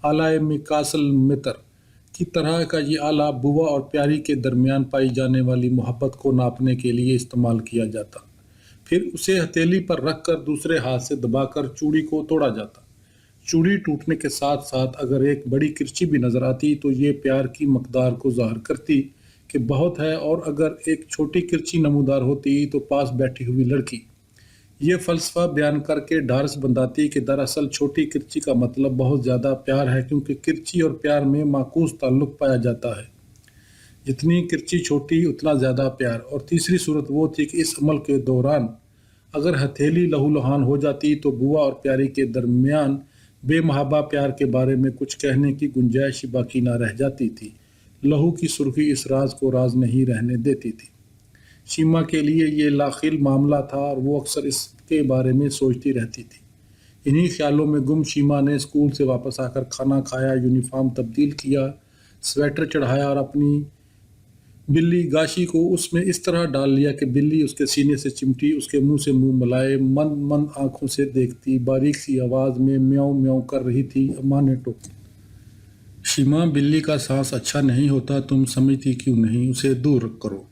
S1: آلہ مکاسل متر کی طرح کا یہ آلہ بوا اور پیاری کے درمیان پائی جانے والی محبت کو ناپنے کے لیے استعمال کیا جاتا۔ پھر اسے ہتھیلی پر رکھ کر دوسرے ہاتھ سے دبا کر چوڑی کو توڑا جاتا۔ چوڑی ٹوٹنے کے ساتھ ساتھ اگر ایک بڑی کرچی بھی نظر آتی تو یہ پیار کی مقدار کو ظاہر کرتی کہ بہت ہے، اور اگر ایک چھوٹی کرچی نمودار ہوتی تو پاس بیٹھی ہوئی لڑکی یہ فلسفہ بیان کر کے ڈھارس بندھاتی کہ دراصل چھوٹی کرچی کا مطلب بہت زیادہ پیار ہے، کیونکہ کرچی اور پیار میں معکوس تعلق پایا جاتا ہے، جتنی کرچی چھوٹی اتنا زیادہ پیار۔ اور تیسری صورت وہ تھی کہ اس عمل کے دوران اگر ہتھیلی لہو لہان ہو جاتی تو بوا اور پیاری کے درمیان بے محابہ پیار کے بارے میں کچھ کہنے کی گنجائش باقی نہ رہ جاتی تھی۔ لہو کی سرخی اس راز کو راز نہیں رہنے دیتی تھی۔ شیما کے لیے یہ لاخل معاملہ تھا اور وہ اکثر اس کے بارے میں سوچتی رہتی تھی۔ انہی خیالوں میں گم شیما نے اسکول سے واپس آ کر کھانا کھایا، یونیفارم تبدیل کیا، سویٹر چڑھایا اور اپنی بلی گاشی کو اس میں اس طرح ڈال لیا کہ بلی اس کے سینے سے چمٹی، اس کے منہ سے منہ ملائے، مند مند آنکھوں سے دیکھتی، باریک سی آواز میں میاؤں میاؤں کر رہی تھی۔ اماں نے ٹوکا، شیما بلی کا سانس اچھا نہیں ہوتا، تم سمجھتی کیوں نہیں، اسے دور کرو۔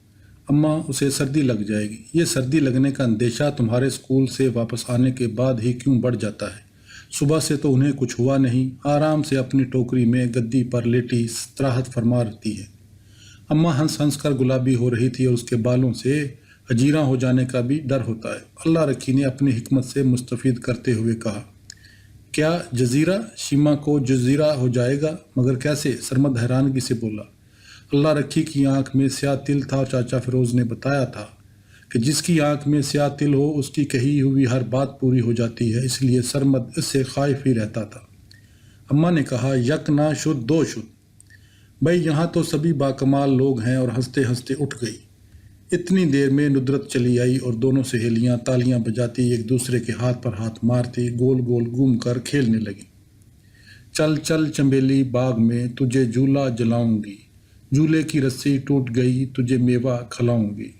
S1: اماں، اسے سردی لگ جائے گی۔ یہ سردی لگنے کا اندیشہ تمہارے اسکول سے واپس آنے کے بعد ہی کیوں بڑھ جاتا ہے؟ صبح سے تو انہیں کچھ ہوا نہیں، آرام سے اپنی ٹوکری میں گدی پر لیٹی استراحت فرما رہتی ہے۔ اماں ہنس ہنس کر گلابی ہو رہی تھی اور اس کے بالوں سے اجیراں ہو جانے کا بھی ڈر ہوتا ہے۔ اللہ رکھی نے اپنی حکمت سے مستفید کرتے ہوئے کہا، کیا جزیرہ؟ شیما کو جزیرہ ہو جائے گا، مگر کیسے؟ سرمد حیرانگی سے بولا۔ اللہ رکھی کی آنکھ میں سیاہ تل تھا اور چاچا فیروز نے بتایا تھا کہ جس کی آنکھ میں سیاہ تل ہو اس کی کہی ہوئی ہر بات پوری ہو جاتی ہے، اس لیے سرمد اس سے خائف ہی رہتا تھا۔ اماں نے کہا، یک نہ شد دو شد، بھائی یہاں تو سبھی باکمال لوگ ہیں، اور ہنستے ہنستے اٹھ گئی۔ اتنی دیر میں ندرت چلی آئی اور دونوں سہیلیاں تالیاں بجاتی ایک دوسرے کے ہاتھ پر ہاتھ مارتی گول گول گھوم کر کھیلنے لگیں۔ چل چل چنبیلی باغ میں تجھے جھولا جلاؤں گی، جھولے کی رسی ٹوٹ گئی تجھے میوہ کھلاؤں گی،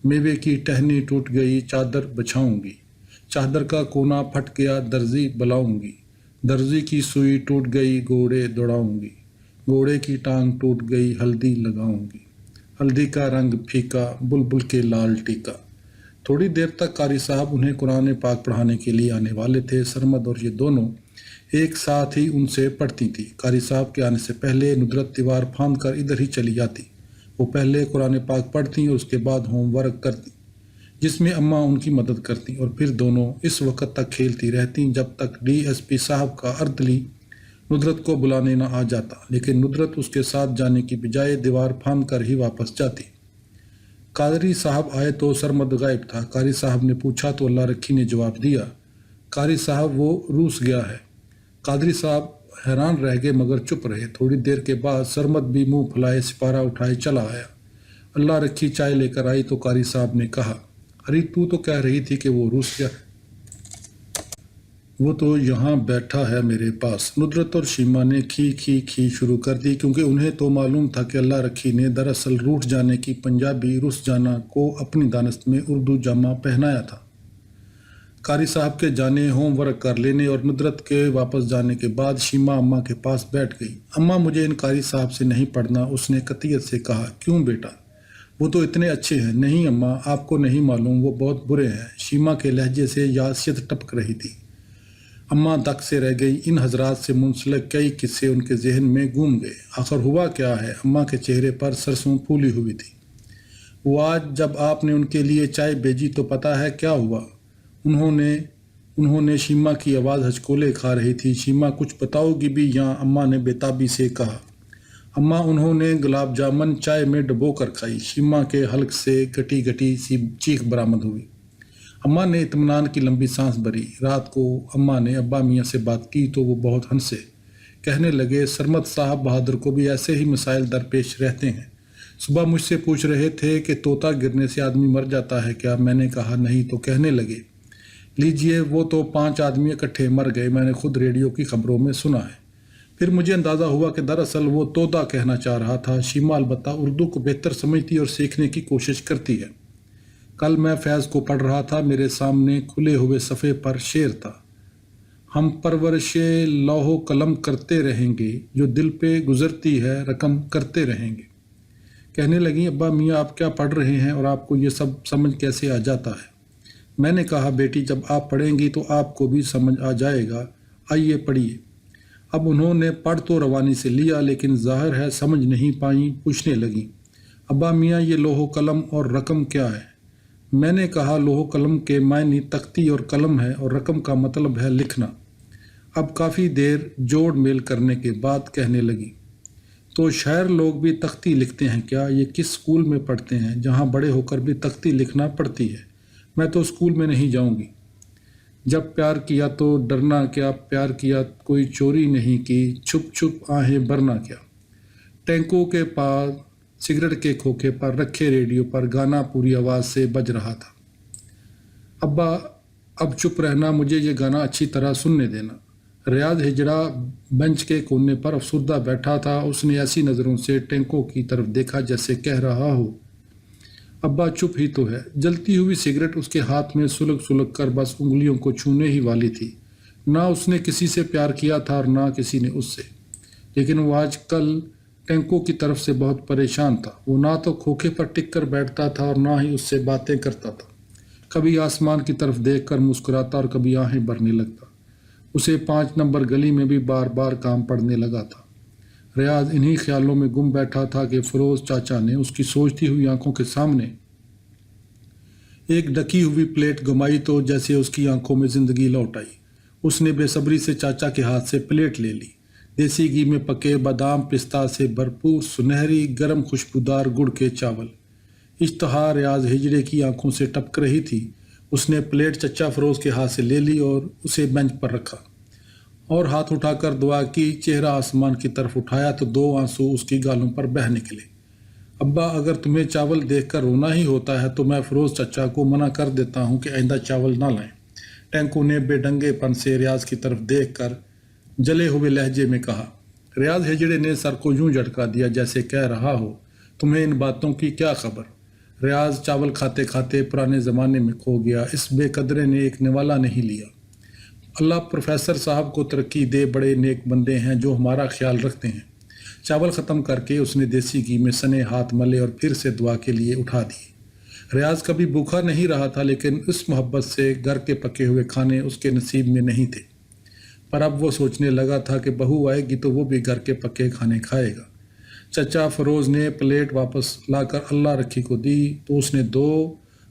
S1: میوے کی ٹہنی ٹوٹ گئی چادر بچھاؤں گی، چادر کا کونا پھٹ گیا درزی بلاؤں گی، درزی کی سوئی ٹوٹ گئی گھوڑے دوڑاؤں گی، گھوڑے کی ٹانگ ٹوٹ گئی ہلدی لگاؤں گی، ہلدی کا رنگ پھیکا بلبل کے لال ٹیکا۔ تھوڑی دیر تک قاری صاحب انہیں قرآن پاک پڑھانے کے لیے آنے والے تھے۔ سرمد اور یہ دونوں ایک ساتھ ہی ان سے پڑھتی تھی۔ قاری صاحب کے آنے سے پہلے ندرت دیوار پھاند کر ادھر ہی چلی جاتی۔ وہ پہلے قرآن پاک پڑھتی اور اس کے بعد ہوم ورک کرتی، جس میں اماں ان کی مدد کرتی، اور پھر دونوں اس وقت تک کھیلتی رہتی جب تک ڈی ایس پی صاحب کا اردلی ندرت کو بلانے نہ آ جاتا، لیکن ندرت اس کے ساتھ جانے کی بجائے دیوار پھاند کر ہی واپس جاتی۔ قادری صاحب آئے تو سرمد غائب تھا۔ قاری صاحب نے پوچھا تو اللہ رکھی نے جواب دیا، قاری صاحب وہ روس گیا ہے۔ قادری صاحب حیران رہ گئے مگر چپ رہے۔ تھوڑی دیر کے بعد سرمد بھی منہ پھلائے سپارہ اٹھائے چلا آیا۔ اللہ رکھی چائے لے کر آئی تو قاری صاحب نے کہا، ارے تو کہہ رہی تھی کہ وہ روس گیا، وہ تو یہاں بیٹھا ہے میرے پاس۔ ندرت اور شیما نے کھی کھی کھی شروع کر دی، کیونکہ انہیں تو معلوم تھا کہ اللہ رکھی نے دراصل روٹھ جانے کی پنجابی رس جانا کو اپنی دانست میں اردو جامہ پہنایا تھا۔ قاری صاحب کے جانے، ہوم ورک کر لینے اور ندرت کے واپس جانے کے بعد شیما اماں کے پاس بیٹھ گئی۔ اماں مجھے ان قاری صاحب سے نہیں پڑھنا، اس نے قطعیت سے کہا۔ کیوں بیٹا؟ وہ تو اتنے اچھے ہیں۔ نہیں اماں، آپ کو نہیں معلوم، وہ بہت برے ہیں۔ شیما کے لہجے سے یاسیت ٹپک رہی تھی۔ اماں دک سے رہ گئی۔ ان حضرات سے منسلک کئی قصے ان کے ذہن میں گھوم گئے۔ آخر ہوا کیا ہے؟ اماں کے چہرے پر سرسوں پھولی ہوئی تھی۔ وہ آج جب آپ نے ان کے لیے چائے بھیجی تو پتہ ہے کیا ہوا؟ انہوں نے شیما کی آواز ہچکولے کھا رہی تھی۔ شیما کچھ بتاؤ گی بھی یا؟ اماں نے بےتابی سے کہا۔ اماں انہوں نے گلاب جامن چائے میں ڈبو کر کھائی۔ شیما کے حلق سے گٹی گٹی سی چیخ برآمد ہوئی۔ اماں نے اطمینان کی لمبی سانس بھری۔ رات کو اماں نے ابا میاں سے بات کی تو وہ بہت ہنسے، کہنے لگے سرمد صاحب بہادر کو بھی ایسے ہی مسائل درپیش رہتے ہیں۔ صبح مجھ سے پوچھ رہے تھے کہ طوطا گرنے سے آدمی مر جاتا ہے کیا؟ میں نے کہا نہیں، تو کہنے لگے لیجئے وہ تو 5 آدمی اکٹھے مر گئے، میں نے خود ریڈیو کی خبروں میں سنا ہے۔ پھر مجھے اندازہ ہوا کہ دراصل وہ طوطا کہنا چاہ رہا تھا۔ شیما البتہ اردو کو بہتر سمجھتی اور سیکھنے کی کوشش کرتی ہے۔ کل میں فیض کو پڑھ رہا تھا، میرے سامنے کھلے ہوئے صفحے پر شعر تھا، ہم پرورش لوح و قلم کرتے رہیں گے، جو دل پہ گزرتی ہے رقم کرتے رہیں گے۔ کہنے لگیں ابا میاں آپ کیا پڑھ رہے ہیں اور آپ کو یہ سب سمجھ کیسے آ جاتا ہے؟ میں نے کہا بیٹی جب آپ پڑھیں گی تو آپ کو بھی سمجھ آ جائے گا، آئیے پڑھیے۔ اب انہوں نے پڑھ تو روانی سے لیا لیکن ظاہر ہے سمجھ نہیں پائیں، پوچھنے لگیں ابا میاں یہ لوح و قلم اور رقم کیا ہے؟ میں نے کہا لوح و قلم کے معنی تختی اور قلم ہے اور رقم کا مطلب ہے لکھنا۔ اب کافی دیر جوڑ میل کرنے کے بعد کہنے لگی تو شاعر لوگ بھی تختی لکھتے ہیں کیا؟ یہ کس اسکول میں پڑھتے ہیں جہاں بڑے ہو کر بھی تختی لکھنا پڑتی ہے؟ میں تو اسکول میں نہیں جاؤں گی۔ جب پیار کیا تو ڈرنا کیا، پیار کیا کوئی چوری نہیں کی، چھپ چھپ آہیں بھرنا کیا۔ ٹینکوں کے پاس سگریٹ کے کھوکھے پر رکھے ریڈیو پر گانا پوری آواز سے بج رہا تھا۔ ابا اب چپ رہنا، مجھے یہ گانا اچھی طرح سننے دینا۔ ریاض ہجڑا بنچ کے کونے پر افسردہ بیٹھا تھا، اس نے ایسی نظروں سے ٹینکوں کی طرف دیکھا جیسے کہہ رہا ہو ابا چپ ہی تو ہے۔ جلتی ہوئی سگریٹ اس کے ہاتھ میں سلگ سلگ کر بس انگلیوں کو چھونے ہی والی تھی۔ نہ اس نے کسی سے پیار کیا تھا اور نہ کسی نے اس سے، لیکن وہ آج کل ٹینکوں کی طرف سے بہت پریشان تھا۔ وہ نہ تو کھوکھے پر ٹک کر بیٹھتا تھا اور نہ ہی اس سے باتیں کرتا تھا۔ کبھی آسمان کی طرف دیکھ کر مسکراتا اور کبھی آہیں بھرنے لگتا۔ اسے 5 نمبر گلی میں بھی بار بار کام پڑنے لگا تھا۔ ریاض انہی خیالوں میں گم بیٹھا تھا کہ فیروز چاچا نے اس کی سوچتی ہوئی آنکھوں کے سامنے ایک ڈکی ہوئی پلیٹ گمائی تو جیسے اس کی آنکھوں میں زندگی لوٹ آئی۔ اس نے بے صبری سے چاچا کے ہاتھ سے پلیٹ لے لی۔ دیسی گھی میں پکے بادام پستہ سے بھرپور سنہری گرم خوشبودار گڑ کے چاول۔ اشتہا ریاض ہجڑے کی آنکھوں سے ٹپک رہی تھی۔ اس نے پلیٹ چچا فیروز کے ہاتھ سے لے لی اور اسے بینچ پر رکھا اور ہاتھ اٹھا کر دعا کی، چہرہ آسمان کی طرف اٹھایا تو 2 آنسو اس کی گالوں پر بہہ نکلے۔ ابا، اگر تمہیں چاول دیکھ کر رونا ہی ہوتا ہے تو میں فیروز چچا کو منع کر دیتا ہوں کہ آئندہ چاول نہ لائیں۔ ٹینکو نے بے ڈنگے پن سے ریاض کی طرف دیکھ کر جلے ہوئے لہجے میں کہا۔ ریاض ہجڑے نے سر کو یوں جھٹکا دیا جیسے کہہ رہا ہو، تمہیں ان باتوں کی کیا خبر؟ ریاض چاول کھاتے کھاتے پرانے زمانے میں کھو گیا۔ اس بے قدرے نے ایک نوالا نہیں لیا۔ اللہ پروفیسر صاحب کو ترقی دے، بڑے نیک بندے ہیں جو ہمارا خیال رکھتے ہیں۔ چاول ختم کر کے اس نے دیسی گھی میں سنے ہاتھ ملے اور پھر سے دعا کے لیے اٹھا دیے۔ ریاض کبھی بھوکا نہیں رہا تھا، لیکن اس محبت سے گھر کے پکے ہوئے کھانے اس کے نصیب میں نہیں تھے۔ پر اب وہ سوچنے لگا تھا کہ بہو آئے گی تو وہ بھی گھر کے پکے کھانے کھائے گا۔ چچا فیروز نے پلیٹ واپس لا کر اللہ رکھی کو دی تو اس نے دھو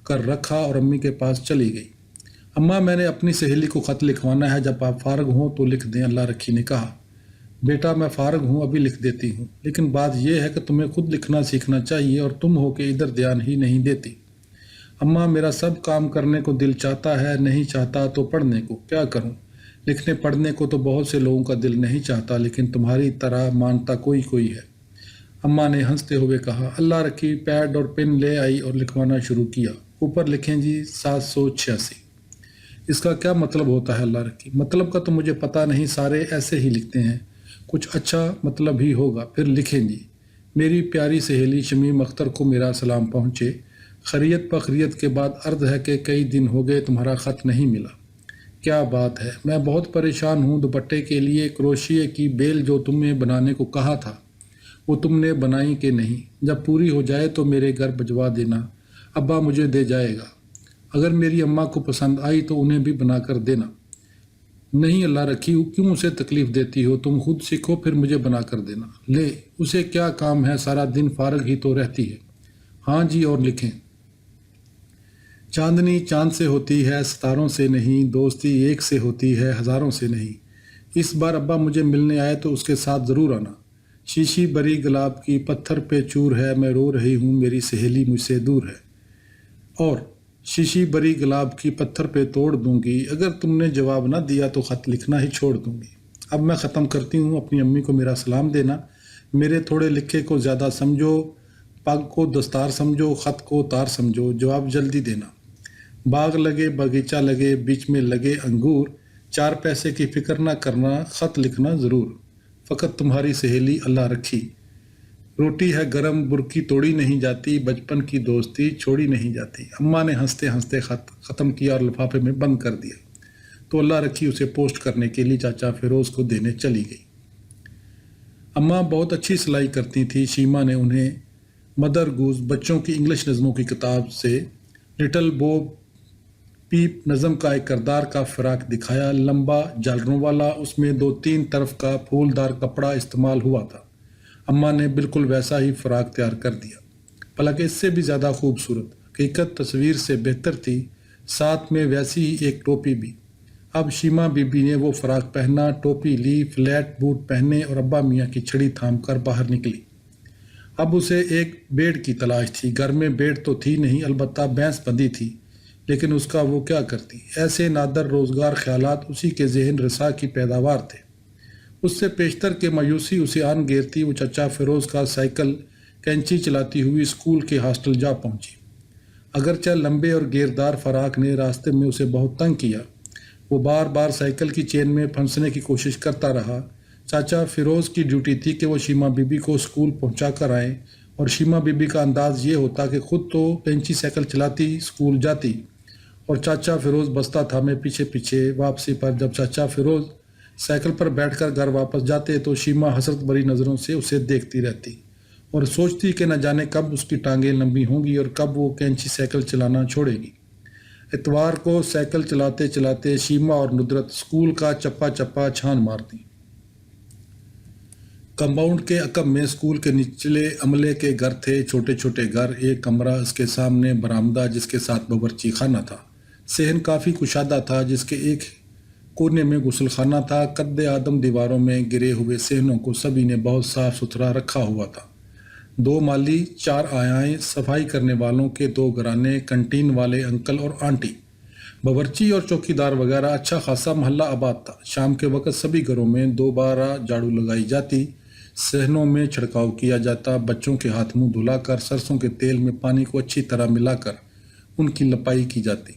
S1: کر رکھا اور امی کے پاس چلی گئی۔ اماں، میں نے اپنی سہیلی کو خط لکھوانا ہے، جب آپ فارغ ہوں تو لکھ دیں، اللہ رکھی نے کہا۔ بیٹا، میں فارغ ہوں، ابھی لکھ دیتی ہوں، لیکن بات یہ ہے کہ تمہیں خود لکھنا سیکھنا چاہیے اور تم ہو کہ ادھر دھیان ہی نہیں دیتی۔ اماں، میرا سب کام کرنے کو دل چاہتا ہے، نہیں چاہتا تو پڑھنے کو، کیا کروں؟ لکھنے پڑھنے کو تو بہت سے لوگوں کا دل نہیں چاہتا، لیکن تمہاری طرح مانتا کوئی ہے۔ اماں نے ہنستے ہوئے کہا۔ اللہ رکھی پیڈ اور پن لے آئی اور لکھوانا شروع کیا۔ اوپر لکھیں جی 786۔ اس کا کیا مطلب ہوتا ہے اللہ رکھی؟ مطلب کا تو مجھے پتہ نہیں، سارے ایسے ہی لکھتے ہیں، کچھ اچھا مطلب ہی ہوگا۔ پھر لکھیں جی، میری پیاری سہیلی شمیم اختر کو میرا سلام پہنچے۔ خیریت پخیریت کے بعد عرض ہے کہ کئی دن ہو گئے تمہارا خط نہیں ملا۔ کیا بات ہے، میں بہت پریشان ہوں۔ دوپٹے کے لیے کروشیے کی بیل جو تم نے بنانے کو کہا تھا وہ تم نے بنائی کہ نہیں؟ جب پوری ہو جائے تو میرے گھر بھجوا دینا، ابا مجھے دے جائے گا۔ اگر میری اماں کو پسند آئی تو انہیں بھی بنا کر دینا۔ نہیں اللہ رکھی، کیوں اسے تکلیف دیتی ہو؟ تم خود سیکھو پھر مجھے بنا کر دینا۔ لے، اسے کیا کام ہے، سارا دن فارغ ہی تو رہتی ہے۔ ہاں جی، اور لکھیں۔ چاندنی چاند سے ہوتی ہے، ستاروں سے نہیں، دوستی ایک سے ہوتی ہے، ہزاروں سے نہیں۔ اس بار ابا مجھے ملنے آئے تو اس کے ساتھ ضرور آنا۔ شیشی بری گلاب کی پتھر پہ چور ہے، میں رو رہی ہوں، میری سہیلی مجھ سے دور ہے۔ اور شیشی بری گلاب کی پتھر پہ توڑ دوں گی، اگر تم نے جواب نہ دیا تو خط لکھنا ہی چھوڑ دوں گی۔ اب میں ختم کرتی ہوں، اپنی امی کو میرا سلام دینا، میرے تھوڑے لکھے کو زیادہ سمجھو، پگ کو دستار سمجھو، خط کو تار سمجھو، جواب جلدی دینا۔ باغ لگے باغیچہ لگے، بیچ میں لگے انگور، 4 پیسے کی فکر نہ کرنا، خط لکھنا ضرور، فقط تمہاری سہیلی اللہ رکھی۔ روٹی ہے گرم، برکی توڑی نہیں جاتی، بچپن کی دوستی چھوڑی نہیں جاتی۔ اماں نے ہنستے ہنستے خط ختم کیا اور لفافے میں بند کر دیا تو اللہ رکھی اسے پوسٹ کرنے کے لیے چاچا فیروز کو دینے چلی گئی۔ اماں بہت اچھی سلائی کرتی تھی۔ شیما نے انہیں مدر گوز بچوں کی انگلش نظموں کی کتاب سے لٹل بو پیپ نظم کا ایک کردار کا فراق دکھایا، لمبا جالروں والا، اس میں 2-3 طرف کا پھولدار کپڑا استعمال ہوا تھا۔ اماں نے بالکل ویسا ہی فراق تیار کر دیا، بلکہ اس سے بھی زیادہ خوبصورت، حقیقت تصویر سے بہتر تھی، ساتھ میں ویسی ہی ایک ٹوپی بھی۔ اب شیما بی بی نے وہ فراق پہنا، ٹوپی لی، فلیٹ بوٹ پہنے اور ابا میاں کی چھڑی تھام کر باہر نکلی۔ اب اسے ایک بیڑ کی تلاش تھی۔ گھر میں بیڑ تو تھی نہیں، البتہ بھینس بندھی تھی، لیکن اس کا وہ کیا کرتی؟ ایسے نادر روزگار خیالات اسی کے ذہن رسا کی پیداوار تھے۔ اس سے پیشتر کے مایوسی اسے آن گھیرتی۔ وہ چچا فیروز کا سائیکل کینچی چلاتی ہوئی اسکول کے ہاسٹل جا پہنچی۔ اگرچہ لمبے اور گیردار فراق نے راستے میں اسے بہت تنگ کیا، وہ بار بار سائیکل کی چین میں پھنسنے کی کوشش کرتا رہا۔ چاچا فیروز کی ڈیوٹی تھی کہ وہ شیما بی بی کو اسکول پہنچا کر آئیں، اور شیما بی بی کا انداز یہ ہوتا کہ خود تو کینچی سائیکل چلاتی اسکول جاتی اور چاچا فیروز بستا تھا میں پیچھے پیچھے۔ واپسی پر جب چاچا فیروز سائیکل پر بیٹھ کر گھر واپس جاتے تو شیما حسرت بھری نظروں سے اسے دیکھتی رہتی اور سوچتی کہ نہ جانے کب اس کی ٹانگیں لمبی ہوں گی اور کب وہ کینچی سائیکل چلانا چھوڑے گی۔ اتوار کو سائیکل چلاتے چلاتے شیما اور ندرت اسکول کا چپا چپا چھان مارتی۔ کمپاؤنڈ کے عقب میں اسکول کے نچلے عملے کے گھر تھے، چھوٹے چھوٹے گھر، ایک کمرہ، اس کے سامنے برآمدہ جس کے ساتھ باورچی خانہ تھا، صحن کافی کشادہ تھا جس کے ایک کونے میں غسل خانہ تھا۔ قد آدم دیواروں میں گرے ہوئے صحنوں کو سبھی نے بہت صاف ستھرا رکھا ہوا تھا۔ 2 مالی، 4 آیائیں، صفائی کرنے والوں کے 2 گھرانے، کنٹین والے انکل اور آنٹی، باورچی اور چوکیدار وغیرہ، اچھا خاصا محلہ آباد تھا۔ شام کے وقت سبھی گھروں میں دوبارہ جھاڑو لگائی جاتی، صحنوں میں چھڑکاؤ کیا جاتا، بچوں کے ہاتھ منہ دھلا کر سرسوں کے تیل میں پانی کو اچھی طرح ملا کر ان کی لپائی کی جاتی۔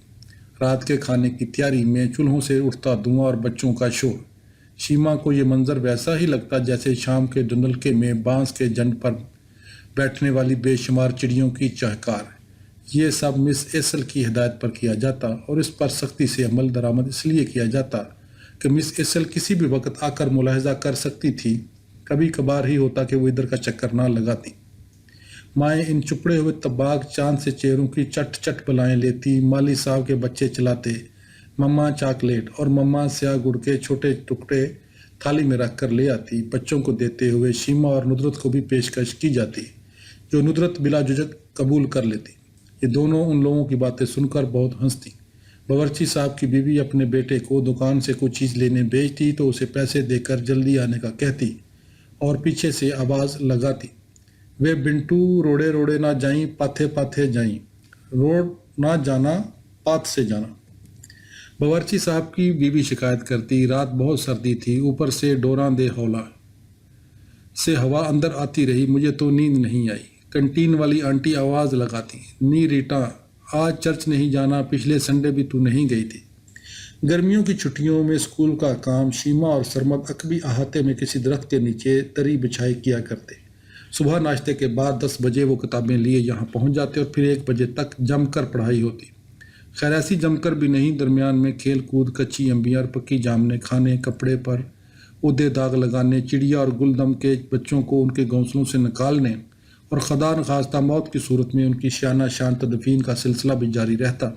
S1: رات کے کھانے کی تیاری میں چولہوں سے اٹھتا دھواں اور بچوں کا شور۔ شیما کو یہ منظر ویسا ہی لگتا جیسے شام کے دھندلکے میں بانس کے جھنڈ پر بیٹھنے والی بے شمار چڑیوں کی چہکار۔ یہ سب مس ایسل کی ہدایت پر کیا جاتا اور اس پر سختی سے عمل درآمد اس لیے کیا جاتا کہ مس ایسل کسی بھی وقت آ کر ملاحظہ کر سکتی تھی، کبھی کبھار ہی ہوتا کہ وہ ادھر کا چکر نہ لگاتی۔ مائیں ان چپڑے ہوئے تباک چاند سے چہروں کی چٹ چٹ بلائیں لیتی، مالی صاحب کے بچے چلاتے، مما چاکلیٹ اور مما سیاہ گڑ کے چھوٹے ٹکڑے تھالی میں رکھ کر لے آتی، بچوں کو دیتے ہوئے شیما اور ندرت کو بھی پیشکش کی جاتی، جو ندرت بلا جھجک قبول کر لیتی۔ یہ دونوں ان لوگوں کی باتیں سن کر بہت ہنستی۔ باورچی صاحب کی بیوی اپنے بیٹے کو دکان سے کوئی چیز لینے بھیجتی تو اسے پیسے دے کر جلدی آنے کا کہتی اور پیچھے سے آواز لگاتی، وے بنٹو روڑے روڑے نہ جائیں، پاتھے پاتھے جائیں، روڑ نہ جانا پات سے جانا۔ باورچی صاحب کی بیوی شکایت کرتی، رات بہت سردی تھی، اوپر سے ڈوراں دے ہولا سے ہوا اندر آتی رہی، مجھے تو نیند نہیں آئی۔ کنٹین والی آنٹی آواز لگاتی، نی ریٹا آج چرچ نہیں جانا، پچھلے سنڈے بھی تو نہیں گئی تھی۔ گرمیوں کی چھٹیوں میں اسکول کا کام شیما اور سرمد عقبی احاطے میں کسی درخت کے نیچے تری بچھائی کیا کرتے۔ صبح ناشتے کے بعد 10 بجے وہ کتابیں لیے یہاں پہنچ جاتے اور پھر 1 بجے تک جم کر پڑھائی ہوتی۔ خیر ایسی جم کر بھی نہیں، درمیان میں کھیل کود، کچی امبیاں اور پکی جامنیں کھانے، کپڑے پر اودے داغ لگانے، چڑیا اور گلدم کے بچوں کو ان کے گھونسلوں سے نکالنے اور خدا نخواستہ موت کی صورت میں ان کی شانہ شان تدفین کا سلسلہ بھی جاری رہتا۔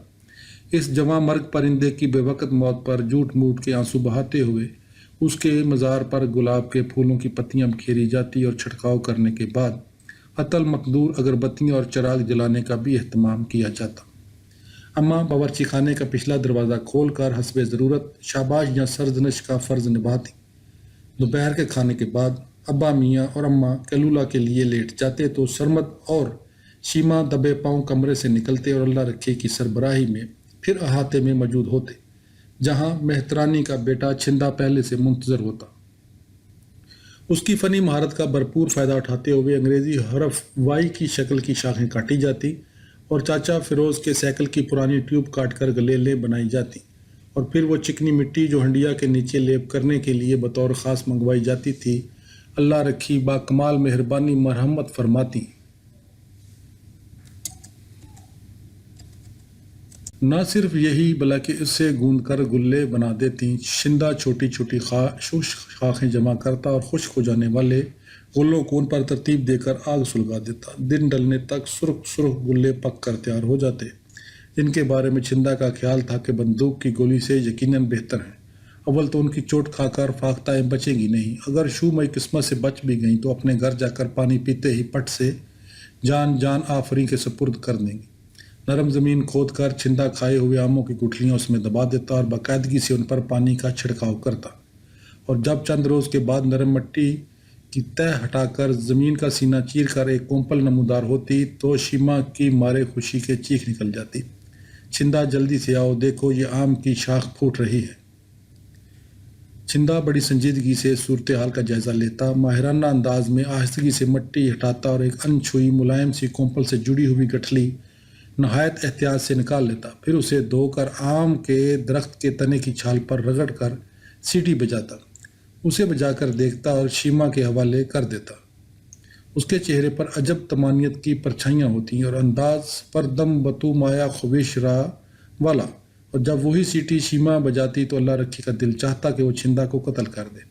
S1: اس جواں مرگ پرندے کی بے وقت موت پر جھوٹ موٹ کے آنسو بہاتے ہوئے اس کے مزار پر گلاب کے پھولوں کی پتیاں بکھیری جاتی اور چھڑکاؤ کرنے کے بعد عطل مقدور اگربتیاں اور چراغ جلانے کا بھی اہتمام کیا جاتا۔ اماں باورچی خانے کا پچھلا دروازہ کھول کر حسب ضرورت شاباش یا سرزنش کا فرض نبھاتی۔ دوپہر کے کھانے کے بعد ابا میاں اور اماں کیلولا کے لیے لیٹ جاتے تو سرمد اور شیما دبے پاؤں کمرے سے نکلتے اور اللہ رکھے کی سربراہی میں پھر احاطے میں موجود ہوتے، جہاں مہترانی کا بیٹا چھندا پہلے سے منتظر ہوتا۔ اس کی فنی مہارت کا بھرپور فائدہ اٹھاتے ہوئے انگریزی حرف وائی کی شکل کی شاخیں کاٹی جاتی اور چاچا فیروز کے سائیکل کی پرانی ٹیوب کاٹ کر گلیلیں بنائی جاتی اور پھر وہ چکنی مٹی جو ہنڈیا کے نیچے لیپ کرنے کے لیے بطور خاص منگوائی جاتی تھی، اللہ رکھی با کمال مہربانی مرحمت فرماتی۔ نہ صرف یہی بلکہ اس سے گوند کر گلے بنا دیتی۔ شندہ چھوٹی چھوٹی خشک شاخیں جمع کرتا اور خشک ہو جانے والے گلوں کو ان پر ترتیب دے کر آگ سلگا دیتا۔ دن ڈلنے تک سرخ سرخ گلے پک کر تیار ہو جاتے، جن کے بارے میں چھندا کا خیال تھا کہ بندوق کی گولی سے یقیناً بہتر ہیں۔ اول تو ان کی چوٹ کھا کر فاختائیں بچیں گی نہیں، اگر شومئی قسمت سے بچ بھی گئیں تو اپنے گھر جا کر پانی پیتے ہی پٹ سے جان آفریں کے سپرد کر دیں گی۔ نرم زمین کھود کر چھندا کھائے ہوئے آموں کی گٹھلیاں اس میں دبا دیتا اور باقاعدگی سے ان پر پانی کا چھڑکاؤ کرتا، اور جب چند روز کے بعد نرم مٹی کی تہ ہٹا کر زمین کا سینہ چیر کر ایک کومپل نمودار ہوتی تو شیما کی مارے خوشی کے چیخ نکل جاتی، چھندا جلدی سے آؤ، دیکھو یہ آم کی شاخ پھوٹ رہی ہے۔ چھندا بڑی سنجیدگی سے صورتحال کا جائزہ لیتا، ماہرانہ انداز میں آہستگی سے مٹی ہٹاتا اور ایک انچھوئی ملائم سی کومپل سے جڑی ہوئی گٹھلی نہایت احتیاط سے نکال لیتا، پھر اسے دھو کر آم کے درخت کے تنے کی چھال پر رگڑ کر سیٹی بجاتا، اسے بجا کر دیکھتا اور شیما کے حوالے کر دیتا۔ اس کے چہرے پر عجب طمانینت کی پرچھائیاں ہوتی اور انداز پر دم بتو مایا خویش را والا، اور جب وہی سیٹی شیما بجاتی تو اللہ رکھی کا دل چاہتا کہ وہ چھندا کو قتل کر دے۔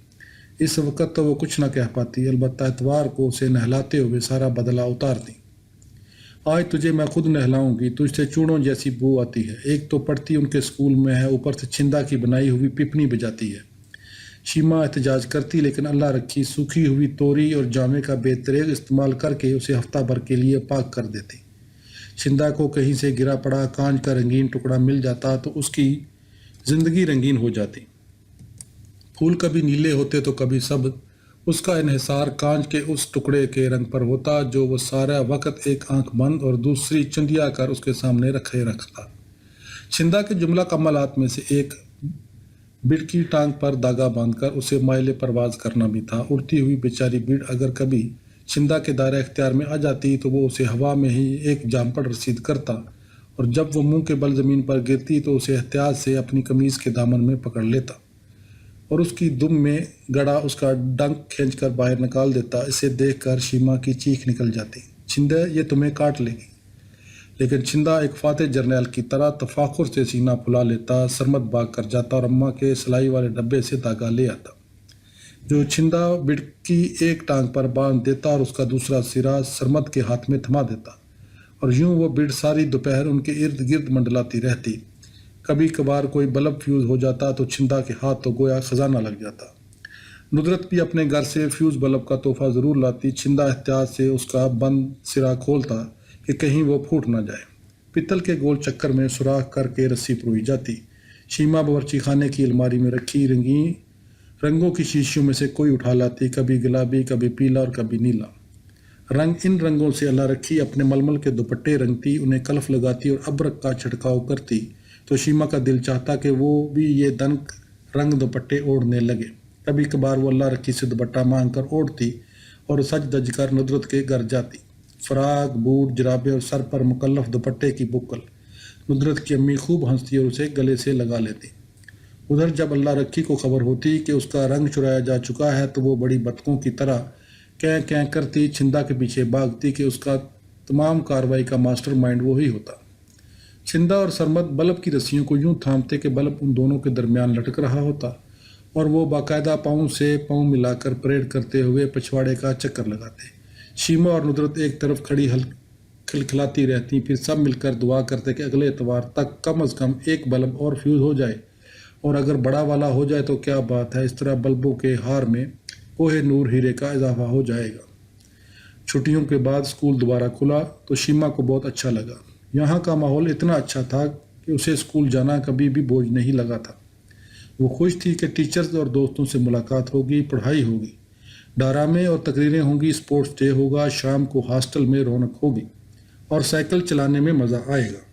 S1: اس وقت تو وہ کچھ نہ کہہ پاتی، البتہ اتوار کو اسے نہلاتے ہوئے سارا بدلہ اتارتی آج تجھے میں خود نہلاؤں گی، تجھ سے چوڑوں جیسی بو آتی ہے۔ ایک تو پڑھتی ان کے اسکول میں ہے، اوپر سے چھندا کی بنائی ہوئی پپنی بجاتی ہے۔ شیما احتجاج کرتی، لیکن اللہ رکھی سوکھی ہوئی توری اور جامے کا بے دریغ استعمال کر کے اسے ہفتہ بھر کے لیے پاک کر دیتی۔ چھندا کو کہیں سے گرا پڑا کانچ کا رنگین ٹکڑا مل جاتا تو اس کی زندگی رنگین ہو جاتی۔ پھول کبھی نیلے ہوتے تو کبھی سبز، اس کا انحصار کانچ کے اس ٹکڑے کے رنگ پر ہوتا جو وہ سارا وقت ایک آنکھ بند اور دوسری چندیا کر اس کے سامنے رکھے رکھتا۔ چھندا کے جملہ کمالات میں سے ایک بڑ کی ٹانگ پر داغا باندھ کر اسے مائل پرواز کرنا بھی تھا۔ اڑتی ہوئی بیچاری بڑ اگر کبھی چھندا کے دائرہ اختیار میں آ جاتی تو وہ اسے ہوا میں ہی ایک جام پر رسید کرتا، اور جب وہ منہ کے بل زمین پر گرتی تو اسے احتیاط سے اپنی قمیض کے دامن میں پکڑ لیتا اور اس کی دم میں گڑا اس کا ڈنک کھینچ کر باہر نکال دیتا۔ اسے دیکھ کر شیما کی چیخ نکل جاتی، چھندے یہ تمہیں کاٹ لے گی۔ لیکن چھندا ایک فاتح جرنیل کی طرح تفاخر سے سینہ پھلا لیتا، سرمت بھاگ کر جاتا اور اماں کے سلائی والے ڈبے سے داغا لے آتا جو چھندا بڑ کی ایک ٹانگ پر باندھ دیتا اور اس کا دوسرا سرا سرمت کے ہاتھ میں تھما دیتا، اور یوں وہ بڑ ساری دوپہر ان کے ارد گرد منڈلاتی رہتی۔ کبھی کبھار کوئی بلب فیوز ہو جاتا تو چھندا کے ہاتھ تو گویا خزانہ لگ جاتا۔ ندرت بھی اپنے گھر سے فیوز بلب کا تحفہ ضرور لاتی۔ چھندا احتیاط سے اس کا بند سرا کھولتا کہ کہیں وہ پھوٹ نہ جائے۔ پتل کے گول چکر میں سوراخ کر کے رسی پروئی جاتی۔ شیما باورچی خانے کی الماری میں رکھی رنگین رنگوں کی شیشیوں میں سے کوئی اٹھا لاتی، کبھی گلابی، کبھی پیلا اور کبھی نیلا رنگ۔ ان رنگوں سے اللہ رکھی اپنے ململ کے دوپٹے رنگتی، انہیں کلف لگاتی اور ابرق کا چھڑکاؤ کرتی تو شیما کا دل چاہتا کہ وہ بھی یہ دنک رنگ دوپٹے اوڑھنے لگے۔ کبھی کبھار وہ اللہ رکھی سے دوپٹہ مانگ کر اوڑھتی اور سج دج کر ندرت کے گھر جاتی، فراق، بوٹ، جرابے اور سر پر مکلف دوپٹے کی بکل۔ ندرت کی امی خوب ہنستی اور اسے گلے سے لگا لیتی۔ ادھر جب اللہ رکھی کو خبر ہوتی کہ اس کا رنگ چرایا جا چکا ہے تو وہ بڑی بطخوں کی طرح کیں کیں کرتی چھندا کے پیچھے بھاگتی کہ اس کا تمام کارروائی کا ماسٹر مائنڈ وہی ہوتا۔ چھندا اور سرمت بلب کی رسیوں کو یوں تھامتے کہ بلب ان دونوں کے درمیان لٹک رہا ہوتا، اور وہ باقاعدہ پاؤں سے پاؤں ملا کر پریڈ کرتے ہوئے پچھواڑے کا چکر لگاتے۔ شیما اور ندرت ایک طرف کھڑی کھلکھلاتی رہتی، پھر سب مل کر دعا کرتے کہ اگلے اتوار تک کم از کم ایک بلب اور فیوز ہو جائے، اور اگر بڑا والا ہو جائے تو کیا بات ہے، اس طرح بلبوں کے ہار میں کوہ نور ہیرے کا اضافہ ہو جائے گا۔ چھٹیوں کے بعد اسکول دوبارہ کھلا تو شیما کو بہت اچھا لگا۔ یہاں کا ماحول اتنا اچھا تھا کہ اسے اسکول جانا کبھی بھی بوجھ نہیں لگا تھا۔ وہ خوش تھی کہ ٹیچرز اور دوستوں سے ملاقات ہوگی، پڑھائی ہوگی، ڈرامے اور تقریریں ہوں گی، اسپورٹس ڈے ہوگا، شام کو ہاسٹل میں رونق ہوگی اور سائیکل چلانے میں مزہ آئے گا۔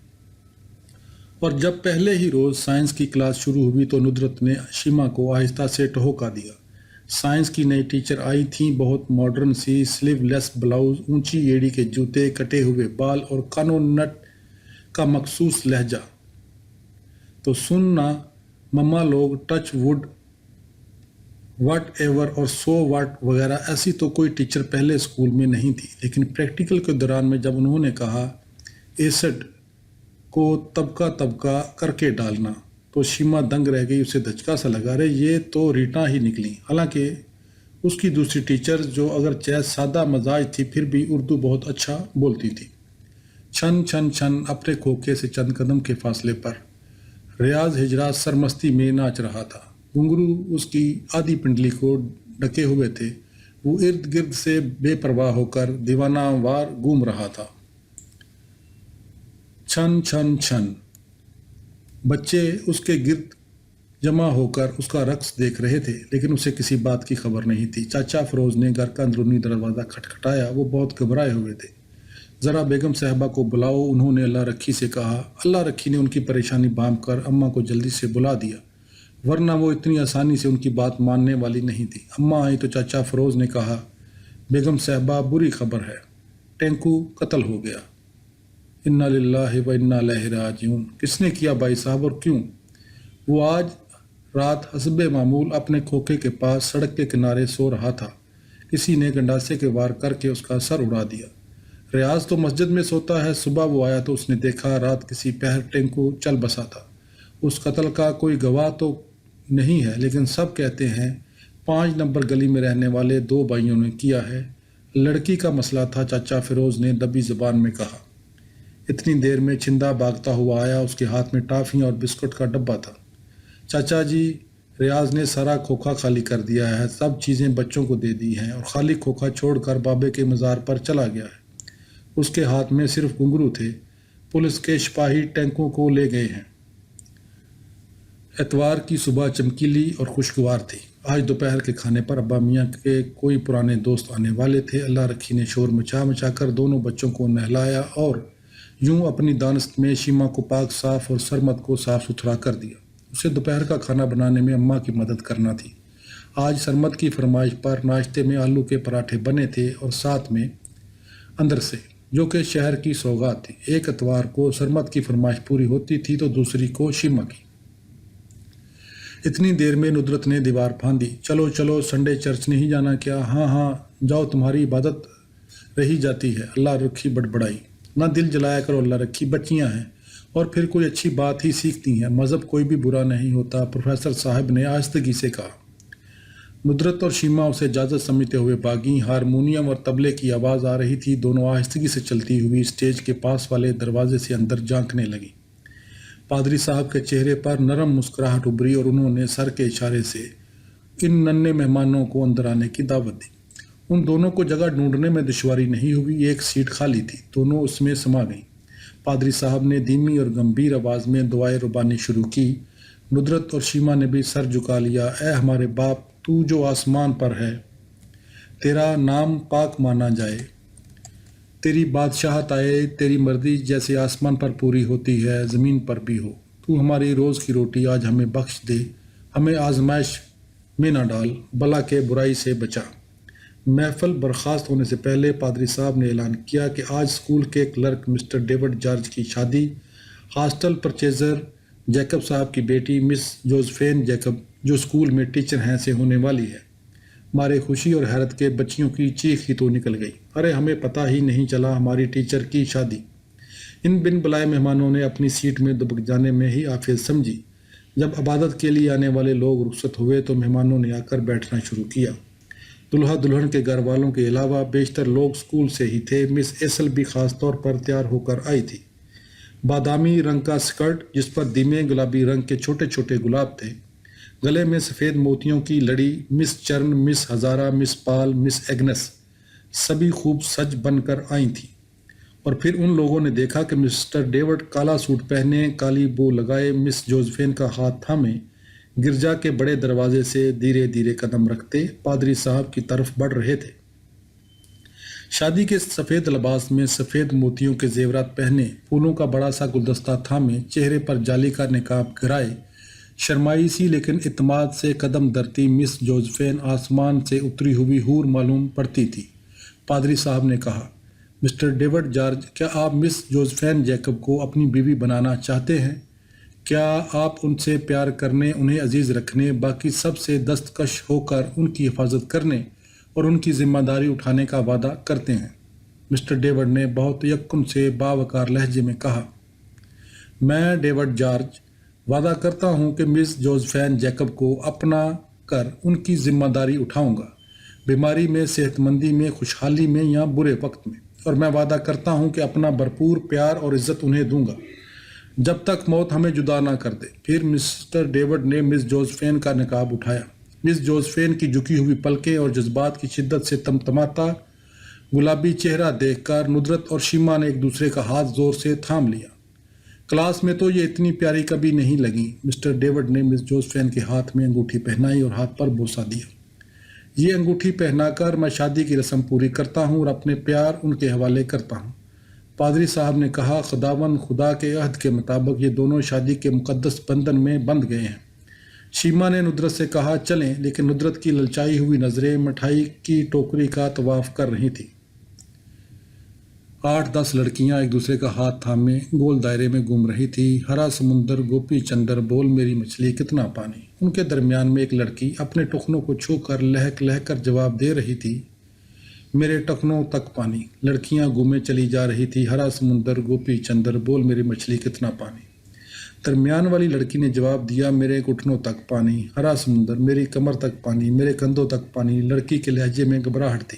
S1: اور جب پہلے ہی روز سائنس کی کلاس شروع ہوئی تو ندرت نے شیما کو آہستہ سے ٹہوکا دیا۔ سائنس کی نئی ٹیچر آئی تھیں، بہت ماڈرن سی، سلیو لیس بلاؤز، اونچی ایڑی کے جوتے، کٹے ہوئے بال اور کانوں نٹ کا مخصوص لہجہ۔ تو سننا مما لوگ ٹچ وڈ واٹ ایور اور سو واٹ وغیرہ ایسی تو کوئی ٹیچر پہلے اسکول میں نہیں تھی، لیکن پریکٹیکل کے دوران میں جب انہوں نے کہا ایسڈ کو طبقہ طبقہ کر کے ڈالنا تو شیما دنگ رہ گئی، اسے دھچکا سا لگا، رہے یہ تو ریٹا ہی نکلی۔ حالانکہ اس کی دوسری ٹیچر جو اگرچہ سادہ مزاج تھی پھر بھی اردو بہت اچھا بولتی تھی۔ چھن چھن چھن اپنے کھوکھے سے چند قدم کے فاصلے پر ریاض ہجرا سرمستی میں ناچ رہا تھا۔ گھنگرو اس کی آدھی پنڈلی کو ڈھکے ہوئے تھے، وہ ارد گرد سے بے پرواہ ہو کر دیوانہ وار گھوم رہا تھا۔ چھن چھن چھن بچے اس کے گرد جمع ہو کر اس کا رقص دیکھ رہے تھے، لیکن اسے کسی بات کی خبر نہیں تھی۔ چاچا فروز نے گھر کا اندرونی دروازہ کھٹکھٹایا، وہ بہت گھبرائے ہوئے تھے۔ ذرا بیگم صاحبہ کو بلاؤ، انہوں نے اللہ رکھی سے کہا۔ اللہ رکھی نے ان کی پریشانی بھانپ کر اماں کو جلدی سے بلا دیا، ورنہ وہ اتنی آسانی سے ان کی بات ماننے والی نہیں تھی۔ اماں آئی تو چاچا فروز نے کہا، بیگم صاحبہ بری خبر ہے، ٹینکو قتل ہو گیا۔ انا للہ و انا الیہ راجعون۔ کس نے کیا بھائی صاحب اور کیوں؟ وہ آج رات حسب معمول اپنے کھوکھے کے پاس سڑک کے کنارے سو رہا تھا، کسی نے گنڈاسے کے وار کر کے اس کا سر اڑا دیا۔ ریاض تو مسجد میں سوتا ہے، صبح وہ آیا تو اس نے دیکھا رات کسی پہر ٹینکو چل بسا تھا۔ اس قتل کا کوئی گواہ تو نہیں ہے، لیکن سب کہتے ہیں 5 نمبر گلی میں رہنے والے 2 بھائیوں نے کیا ہے۔ لڑکی کا مسئلہ تھا، چاچا فیروز نے دبی زبان میں کہا۔ اتنی دیر میں چھندا بھاگتا ہوا آیا، اس کے ہاتھ میں ٹافی اور بسکٹ کا ڈبہ تھا۔ چاچا جی، ریاض نے سارا کھوکھا خالی کر دیا ہے، سب چیزیں بچوں کو دے دی ہیں اور خالی کھوکھا چھوڑ کر بابے کے مزار پر چلا گیا ہے۔ اس کے ہاتھ میں صرف گھنگرو تھے۔ پولیس کے سپاہی ٹینکوں کو لے گئے ہیں۔ اتوار کی صبح چمکیلی اور خوشگوار تھی۔ آج دوپہر کے کھانے پر ابا میاں کے کوئی پرانے دوست آنے والے تھے۔ اللہ رکھی نے شور مچا کر دونوں بچوں کو نہلایا اور یوں اپنی دانست میں شیما کو پاک صاف اور سرمد کو صاف ستھرا کر دیا۔ اسے دوپہر کا کھانا بنانے میں اماں کی مدد کرنا تھی۔ آج سرمد کی فرمائش پر ناشتے میں آلو کے پراٹھے بنے تھے اور ساتھ میں اندر سے، جو کہ شہر کی سوغات تھی۔ ایک اتوار کو سرمد کی فرمائش پوری ہوتی تھی تو دوسری کو شیما کی۔ اتنی دیر میں ندرت نے دیوار پھاندی۔ چلو چلو، سنڈے چرچ نہیں جانا کیا؟ ہاں ہاں جاؤ، تمہاری عبادت رہی جاتی ہے۔ اللہ رکھی بڑبڑائی۔ نہ دل جلایا کرو، اللہ رکھی بچیاں ہیں اور پھر کوئی اچھی بات ہی سیکھتی ہیں، مذہب کوئی بھی برا نہیں ہوتا، پروفیسر صاحب نے آہستگی سے کہا۔ ندرت اور شیما اسے اجازت سمجھتے ہوئے بھاگیں۔ ہارمونیم اور طبلے کی آواز آ رہی تھی۔ دونوں آہستگی سے چلتی ہوئی اسٹیج کے پاس والے دروازے سے اندر جھانکنے لگیں۔ پادری صاحب کے چہرے پر نرم مسکراہٹ ابھری اور انہوں نے سر کے اشارے سے ان ننھے مہمانوں کو اندر آنے کی دعوت دی۔ ان دونوں کو جگہ ڈھونڈنے میں دشواری نہیں ہوئی، ایک سیٹ خالی تھی، دونوں اس میں سما گئیں۔ پادری صاحب نے دھیمی اور گمبھیر آواز میں دعائے ربانی شروع کی۔ ندرت اور شیما نے بھی سر جھکا لیا۔ اے ہمارے باپ، تو جو آسمان پر ہے، تیرا نام پاک مانا جائے، تیری بادشاہت آئے، تیری مرضی جیسے آسمان پر پوری ہوتی ہے زمین پر بھی ہو۔ تو ہماری روز کی روٹی آج ہمیں بخش دے، ہمیں آزمائش میں نہ ڈال، بلا کے برائی سے بچا۔ محفل برخاست ہونے سے پہلے پادری صاحب نے اعلان کیا کہ آج اسکول کے کلرک مسٹر ڈیوڈ جارج کی شادی ہاسٹل پرچیزر جیکب صاحب کی بیٹی مس جوزفین جیکب، جو اسکول میں ٹیچر ہیں، سے ہونے والی ہے۔ مارے خوشی اور حیرت کے بچیوں کی چیخ ہی تو نکل گئی۔ ارے ہمیں پتہ ہی نہیں چلا، ہماری ٹیچر کی شادی! ان بن بلائے مہمانوں نے اپنی سیٹ میں دبک جانے میں ہی آفت سمجھی۔ جب عبادت کے لیے آنے والے لوگ رخصت ہوئے تو مہمانوں نے آ کر بیٹھنا شروع کیا۔ دلہا دلہن کے گھر والوں کے علاوہ بیشتر لوگ اسکول سے ہی تھے۔ مس ایسل بھی خاص طور پر تیار ہو کر آئی تھی۔ بادامی رنگ کا اسکرٹ جس پر دھیمے گلابی رنگ کے چھوٹے چھوٹے گلاب تھے، گلے میں سفید موتیوں کی لڑی۔ مس چرن، مس ہزارہ، مس پال، مس ایگنس سبھی خوب سج بن کر آئی تھیں۔ اور پھر ان لوگوں نے دیکھا کہ مسٹر ڈیوڈ کالا سوٹ پہنے، کالی بو لگائے، مس جوزفین کا ہاتھ تھامے گرجا کے بڑے دروازے سے دھیرے دھیرے قدم رکھتے پادری صاحب کی طرف بڑھ رہے تھے۔ شادی کے سفید لباس میں سفید موتیوں کے زیورات پہنے، پھولوں کا بڑا سا گلدستہ تھامے، چہرے پر جالی کا نقاب گرائے، شرمائی سی لیکن اعتماد سے قدم دھرتی مس جوزفین آسمان سے اتری ہوئی حور معلوم پڑتی تھی۔ پادری صاحب نے کہا، مسٹر ڈیوڈ جارج، کیا آپ مس جوزفین جیکب کو اپنی بیوی بنانا چاہتے ہیں؟ کیا آپ ان سے پیار کرنے، انہیں عزیز رکھنے، باقی سب سے دستکش ہو کر ان کی حفاظت کرنے اور ان کی ذمہ داری اٹھانے کا وعدہ کرتے ہیں؟ مسٹر ڈیوڈ نے بہت یکن سے باوقار لہجے میں کہا، میں ڈیوڈ جارج وعدہ کرتا ہوں کہ مس جوزفین جیکب کو اپنا کر ان کی ذمہ داری اٹھاؤں گا، بیماری میں، صحت مندی میں، خوشحالی میں یا برے وقت میں، اور میں وعدہ کرتا ہوں کہ اپنا بھرپور پیار اور عزت انہیں دوں گا جب تک موت ہمیں جدا نہ کر دے۔ پھر مسٹر ڈیوڈ نے مس جوزفین کا نقاب اٹھایا۔ مس جوزفین کی جھکی ہوئی پلکیں اور جذبات کی شدت سے تمتماتا گلابی چہرہ دیکھ کر ندرت اور شیما نے ایک دوسرے کا ہاتھ زور سے تھام لیا۔ کلاس میں تو یہ اتنی پیاری کبھی نہیں لگی۔ مسٹر ڈیوڈ نے مس جوزفین کے ہاتھ میں انگوٹھی پہنائی اور ہاتھ پر بوسہ دیا۔ یہ انگوٹھی پہنا کر میں شادی کی رسم پوری کرتا ہوں اور اپنے پیار ان کے حوالے کرتا ہوں۔ پادری صاحب نے کہا، خداوند خدا کے عہد کے مطابق یہ دونوں شادی کے مقدس بندھن میں بندھ گئے ہیں۔ شیما نے ندرت سے کہا، چلیں، لیکن ندرت کی للچائی ہوئی نظریں مٹھائی کی ٹوکری کا طواف کر رہی تھیں۔ 8-10 لڑکیاں ایک دوسرے کا ہاتھ تھامے گول دائرے میں گھوم رہی تھی۔ ہرا سمندر، گوپی چندر، بول میری مچھلی، کتنا پانی۔ ان کے درمیان میں ایک لڑکی اپنے ٹخنوں کو چھو کر لہک لہک کر جواب دے رہی تھی، میرے ٹخنوں تک پانی۔ لڑکیاں گھومے چلی جا رہی تھی، ہرا سمندر، گوپی چندر، بول میری مچھلی، کتنا پانی۔ درمیان والی لڑکی نے جواب دیا، میرے گھٹنوں تک پانی، ہرا سمندر، میری کمر تک پانی، میرے کندھوں تک پانی۔ لڑکی کے لہجے میں گھبراہٹ تھی۔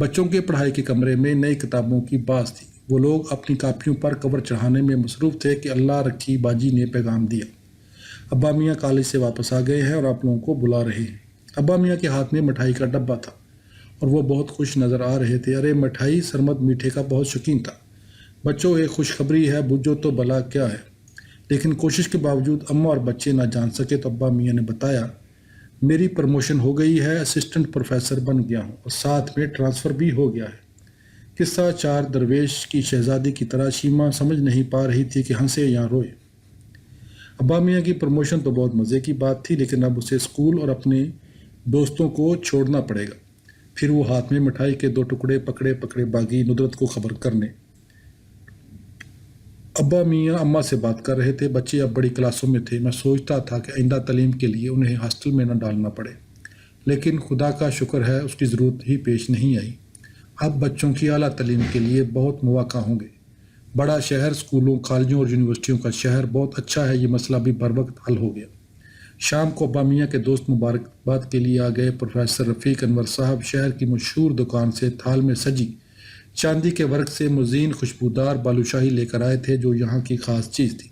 S1: بچوں کے پڑھائی کے کمرے میں نئی کتابوں کی باز تھی۔ وہ لوگ اپنی کاپیوں پر کور چڑھانے میں مصروف تھے کہ اللہ رکھی باجی نے پیغام دیا، ابا میاں کالج سے واپس آ گئے ہیں اور آپ لوگوں کو بلا رہے ہیں۔ ابا میاں کے ہاتھ میں مٹھائی کا ڈبہ تھا اور وہ بہت خوش نظر آ رہے تھے۔ ارے مٹھائی! سرمد میٹھے کا بہت شوقین تھا۔ بچوں، ایک خوشخبری ہے، بجھو تو بلا کیا ہے؟ لیکن کوشش کے باوجود اماں اور بچے نہ جان سکے تو ابا میاں نے بتایا، میری پروموشن ہو گئی ہے، اسسٹنٹ پروفیسر بن گیا ہوں اور ساتھ میں ٹرانسفر بھی ہو گیا ہے۔ قصہ چار درویش کی شہزادی کی طرح شیما سمجھ نہیں پا رہی تھی کہ ہنسے یا روئے۔ ابا میاں کی پروموشن تو بہت مزے کی بات تھی، لیکن اب اسے اسکول اور اپنے دوستوں کو چھوڑنا پڑے گا۔ پھر وہ ہاتھ میں مٹھائی کے 2 ٹکڑے پکڑے باغی ندرت کو خبر کرنے۔ ابا میاں اماں سے بات کر رہے تھے، بچے اب بڑی کلاسوں میں تھے۔ میں سوچتا تھا کہ آئندہ تعلیم کے لیے انہیں ہاسٹل میں نہ ڈالنا پڑے، لیکن خدا کا شکر ہے اس کی ضرورت ہی پیش نہیں آئی۔ اب بچوں کی اعلیٰ تعلیم کے لیے بہت مواقع ہوں گے۔ بڑا شہر، اسکولوں، کالجوں اور یونیورسٹیوں کا شہر بہت اچھا ہے، یہ مسئلہ بھی بر وقت حل ہو گیا۔ شام کو ابا میاں کے دوست مبارکباد کے لیے آ گئے۔ پروفیسر رفیق انور صاحب شہر کی مشہور دکان سے تھال میں سجی چاندی کے ورق سے مزین خوشبودار بالوشاہی لے کر آئے تھے، جو یہاں کی خاص چیز تھی۔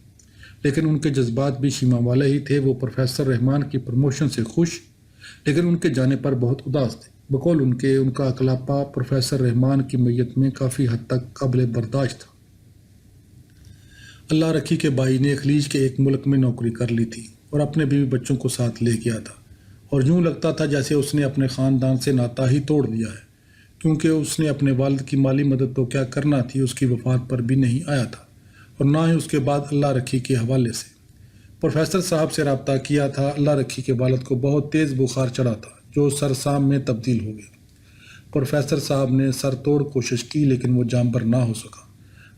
S1: لیکن ان کے جذبات بھی شیما والے ہی تھے۔ وہ پروفیسر رحمان کی پروموشن سے خوش، لیکن ان کے جانے پر بہت اداس تھے۔ بقول ان کا اکلاپا پروفیسر رحمان کی میت میں کافی حد تک قابل برداشت تھا۔ اللہ رکھی کے بھائی نے خلیج کے ایک ملک میں نوکری کر لی تھی اور اپنے بیوی بچوں کو ساتھ لے گیا تھا، اور یوں لگتا تھا جیسے اس نے اپنے خاندان سے ناتا ہی توڑ دیا ہے، کیونکہ اس نے اپنے والد کی مالی مدد تو کیا کرنا تھی، اس کی وفات پر بھی نہیں آیا تھا، اور نہ ہی اس کے بعد اللہ رکھی کے حوالے سے۔ پروفیسر صاحب سے رابطہ کیا تھا۔ اللہ رکھی کے والد کو بہت تیز بخار چڑھا تھا، جو سرسام میں تبدیل ہو گیا۔ پروفیسر صاحب نے سر توڑ کوشش کی، لیکن وہ جانبر نہ ہو سکا۔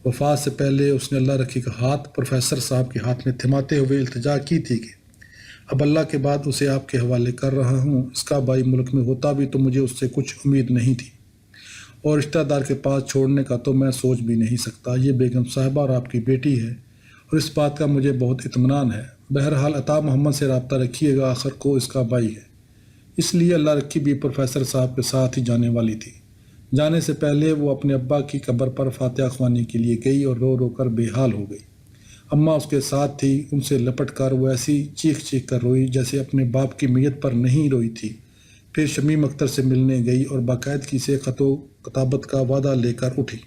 S1: وفات سے پہلے اس نے اللہ رکھی کا ہاتھ پروفیسر صاحب کے ہاتھ میں تھماتے ہوئے التجا کی تھی کہ اب اللہ کے بعد اسے آپ کے حوالے کر رہا ہوں۔ اس کا بھائی ملک میں ہوتا بھی تو مجھے اس سے کچھ امید نہیں تھی، اور رشتہ دار کے پاس چھوڑنے کا تو میں سوچ بھی نہیں سکتا۔ یہ بیگم صاحبہ اور آپ کی بیٹی ہے، اور اس بات کا مجھے بہت اطمینان ہے۔ بہرحال عطا محمد سے رابطہ رکھیے گا، آخر کو اس کا بھائی ہے۔ اس لیے اللہ رکھی بھی پروفیسر صاحب کے ساتھ ہی جانے والی تھی۔ جانے سے پہلے وہ اپنے ابا کی قبر پر فاتحہ خوانی کے لیے گئی اور رو رو کر بے حال ہو گئی۔ اماں اس کے ساتھ تھی۔ ان سے لپٹ کر وہ ایسی چیخ کر روئی جیسے اپنے باپ کی میت پر نہیں روئی تھی۔ پھر شمیم اختر سے ملنے گئی اور باقاعدگی سے خط و کتابت کا وعدہ لے کر اٹھی۔